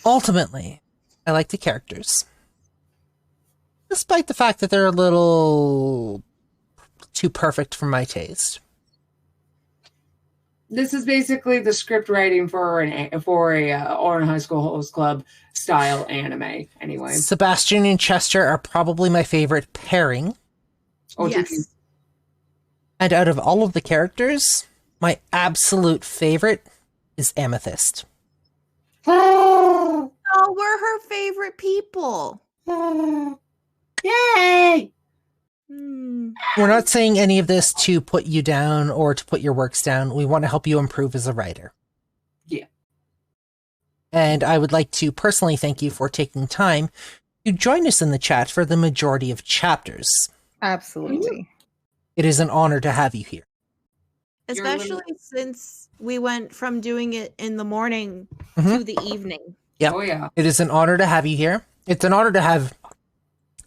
Speaker 1: Ultimately, I like the characters. Despite the fact that they're a little too perfect for my taste.
Speaker 2: This is basically the script writing for a Oran High School Host Club style anime, anyway.
Speaker 1: Sebastian and Chester are probably my favorite pairing.
Speaker 2: Oh,
Speaker 7: yes.
Speaker 1: And out of all of the characters, my absolute favorite is Amethyst.
Speaker 6: Oh, we're her favorite people.
Speaker 2: Yay!
Speaker 1: We're not saying any of this to put you down or to put your works down. We want to help you improve as a writer.
Speaker 2: Yeah.
Speaker 1: And I would like to personally thank you for taking time to join us in the chat for the majority of chapters.
Speaker 4: Absolutely.
Speaker 1: It is an honor to have you here.
Speaker 6: Especially since we went from doing it in the morning to the evening.
Speaker 1: Yep.
Speaker 2: Oh, yeah.
Speaker 1: It is an honor to have you here. It's an honor to have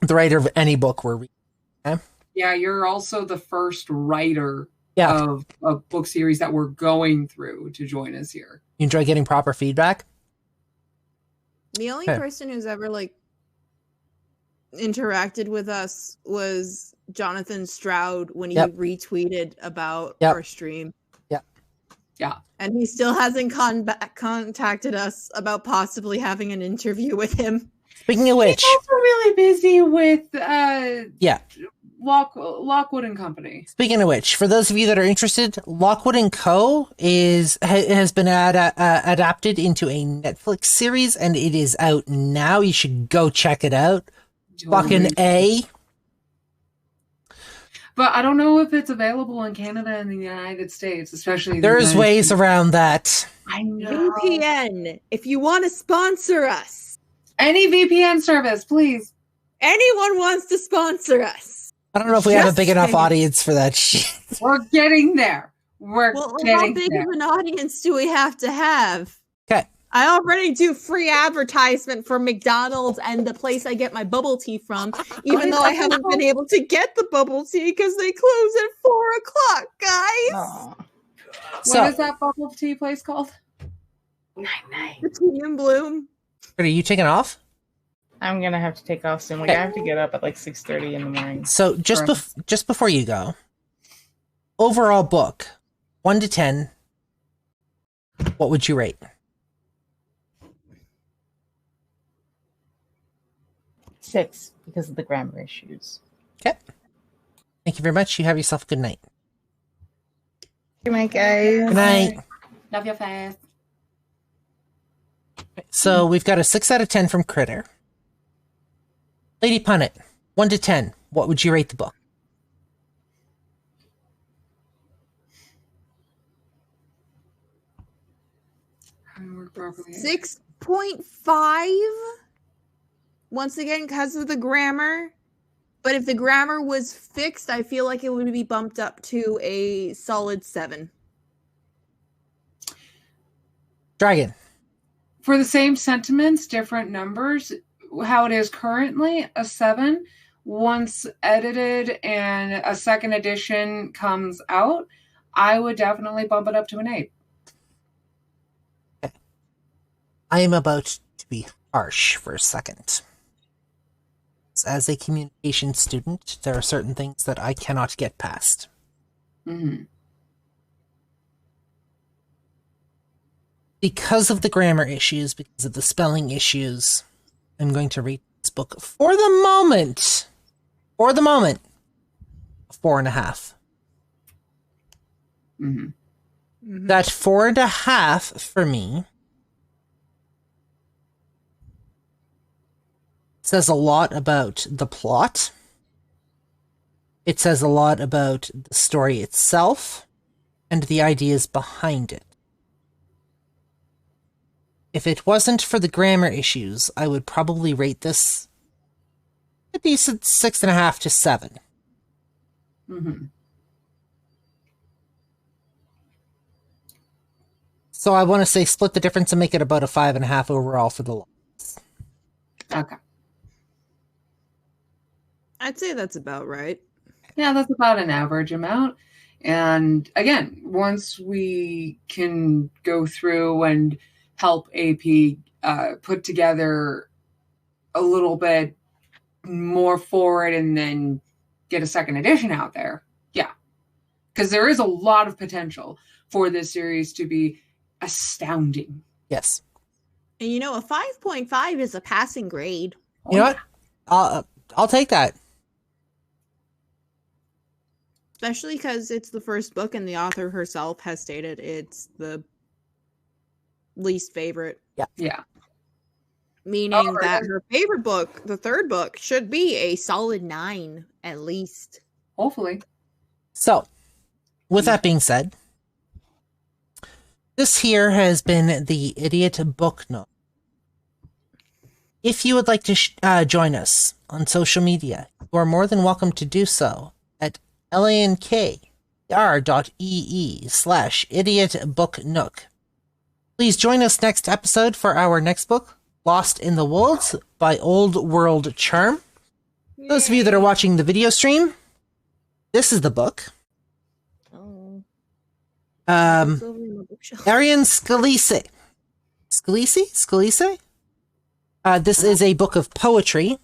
Speaker 1: the writer of any book we're reading. Okay?
Speaker 2: Yeah, you're also the first writer of a book series that we're going through to join us here.
Speaker 1: You enjoy getting proper feedback?
Speaker 6: The only person who's ever interacted with us was Jonathan Stroud when he retweeted about our stream.
Speaker 2: Yeah.
Speaker 6: And he still hasn't contacted us about possibly having an interview with him.
Speaker 1: Speaking of which,
Speaker 2: he's also really busy with Lockwood and Company.
Speaker 1: Speaking of which, for those of you that are interested, Lockwood and Co. has been adapted into a Netflix series, and it is out now. You should go check it out. Fucking A.
Speaker 2: But I don't know if it's available in Canada and the United States, especially.
Speaker 1: There's ways around that.
Speaker 2: I know.
Speaker 6: VPN, if you want to sponsor us.
Speaker 2: Any VPN service, please.
Speaker 6: Anyone wants to sponsor us.
Speaker 1: I don't know if we have a big enough audience for that shit.
Speaker 2: We're getting there.
Speaker 6: How big of an audience do we have to have?
Speaker 1: Okay.
Speaker 6: I already do free advertisement for McDonald's and the place I get my bubble tea from, even though I haven't been able to get the bubble tea because they close at 4:00, guys.
Speaker 2: What is that bubble tea place called? Night.
Speaker 6: The Tea and Bloom.
Speaker 1: Are you taking off?
Speaker 4: I'm gonna have to take off soon. I have to get up at 6:30 in the morning.
Speaker 1: So just before you go, overall book, 1 to 10, what would you rate?
Speaker 4: 6 because of the grammar issues.
Speaker 1: Okay. Thank you very much. You have yourself a good night.
Speaker 4: Good night, guys.
Speaker 1: Good night.
Speaker 2: Love your face.
Speaker 1: So we've got a 6 out of 10 from Critter. Lady Punnet, 1 to 10. What would you rate the book?
Speaker 2: How do I work properly?
Speaker 6: 6.5. Once again, because of the grammar.
Speaker 7: But if the grammar was fixed, I feel like it would be bumped up to a solid 7.
Speaker 1: Dragon.
Speaker 2: For the same sentiments, different numbers, how it is currently, a 7. Once edited and a second edition comes out, I would definitely bump it up to an 8.
Speaker 1: Okay. I am about to be harsh for a second. As a communication student, there are certain things that I cannot get past.
Speaker 2: Mm-hmm.
Speaker 1: Because of the grammar issues, because of the spelling issues, I'm going to read this book for the moment. For the moment, 4.5.
Speaker 2: Mm-hmm.
Speaker 1: That 4.5 for me says a lot about the plot. It says a lot about the story itself and the ideas behind it. If it wasn't for the grammar issues, I would probably rate this a decent 6.5 to 7.
Speaker 2: Mm-hmm.
Speaker 1: So I want to say split the difference and make it about a 5.5 overall for the loss.
Speaker 2: Okay.
Speaker 7: I'd say that's about right.
Speaker 2: Yeah, that's about an average amount. And again, once we can go through and help AP put together a little bit more for it and then get a second edition out there. Yeah. Because there is a lot of potential for this series to be astounding.
Speaker 1: Yes.
Speaker 7: And you know, a 5.5 is a passing grade.
Speaker 1: You know what? I'll take that.
Speaker 7: Especially because it's the first book and the author herself has stated it's the least favorite.
Speaker 2: Yeah.
Speaker 7: Meaning that her favorite book, the third book, should be a solid 9 at least.
Speaker 2: Hopefully.
Speaker 1: So, with that being said, this here has been the Idiot Book Nook. If you would like to join us on social media, you are more than welcome to do so at lankr.ee/idiotbooknook. Please join us next episode for our next book, Lost in the Woods by Old World Charm. Those of you that are watching the video stream, this is the book.
Speaker 7: Oh.
Speaker 1: Arian Scalise. Scalise? This is a book of poetry.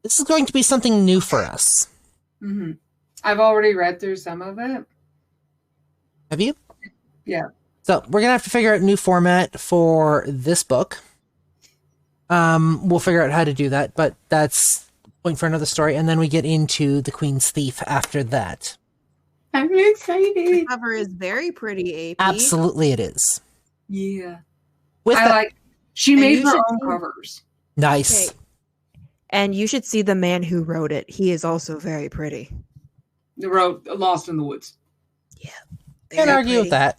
Speaker 1: This is going to be something new for us.
Speaker 2: Mm-hmm. I've already read through some of it.
Speaker 1: Have you?
Speaker 2: Yeah.
Speaker 1: So we're going to have to figure out a new format for this book. We'll figure out how to do that, but that's a point for another story. And then we get into The Queen's Thief after that.
Speaker 2: I'm excited.
Speaker 7: The cover is very pretty, AP.
Speaker 1: Absolutely it is.
Speaker 2: Yeah.
Speaker 1: With
Speaker 2: I
Speaker 1: that,
Speaker 2: like, she made her own covers.
Speaker 1: nice.
Speaker 6: Okay. And you should see the man who wrote it. He is also very pretty.
Speaker 2: They wrote Lost in the Woods.
Speaker 1: Can't argue with that.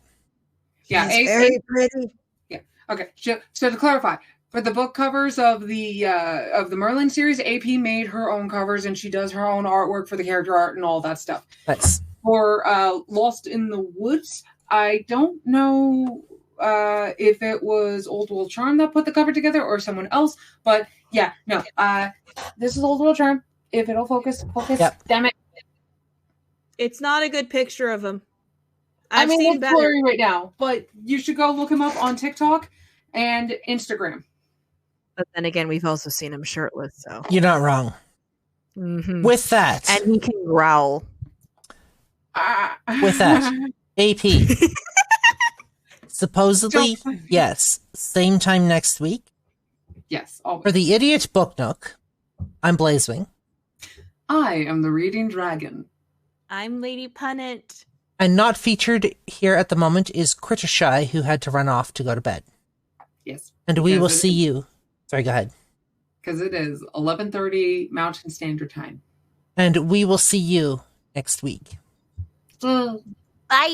Speaker 2: Yeah.
Speaker 6: He's very pretty.
Speaker 2: Yeah. Okay. So to clarify, for the book covers of the Merlin series, AP made her own covers and she does her own artwork for the character art and all that stuff.
Speaker 1: Nice.
Speaker 2: For Lost in the Woods, I don't know if it was Old World Charm that put the cover together or someone else, but yeah, no. This is Old World Charm. If it'll focus.
Speaker 1: Yep.
Speaker 2: Damn it.
Speaker 7: It's not a good picture of him.
Speaker 2: I mean,
Speaker 7: seen
Speaker 2: it's
Speaker 7: better.
Speaker 2: blurry right now, but you should go look him up on TikTok and Instagram.
Speaker 6: But then again, we've also seen him shirtless, so.
Speaker 1: You're not wrong.
Speaker 6: Mm-hmm.
Speaker 1: With that,
Speaker 6: And he can growl.
Speaker 1: With that, AP. Supposedly, yes, same time next week.
Speaker 2: Yes, always.
Speaker 1: For the Idiot Book Nook, I'm Blazewing.
Speaker 2: I am the Reading Dragon.
Speaker 6: I'm Lady Punnet.
Speaker 1: And not featured here at the moment is Crittershy, who had to run off to go to bed.
Speaker 2: Yes.
Speaker 1: And we will
Speaker 2: Because
Speaker 1: see you. Sorry, go ahead.
Speaker 2: Because it is 11:30 Mountain Standard Time.
Speaker 1: And we will see you next week.
Speaker 5: Bye.
Speaker 2: Bye.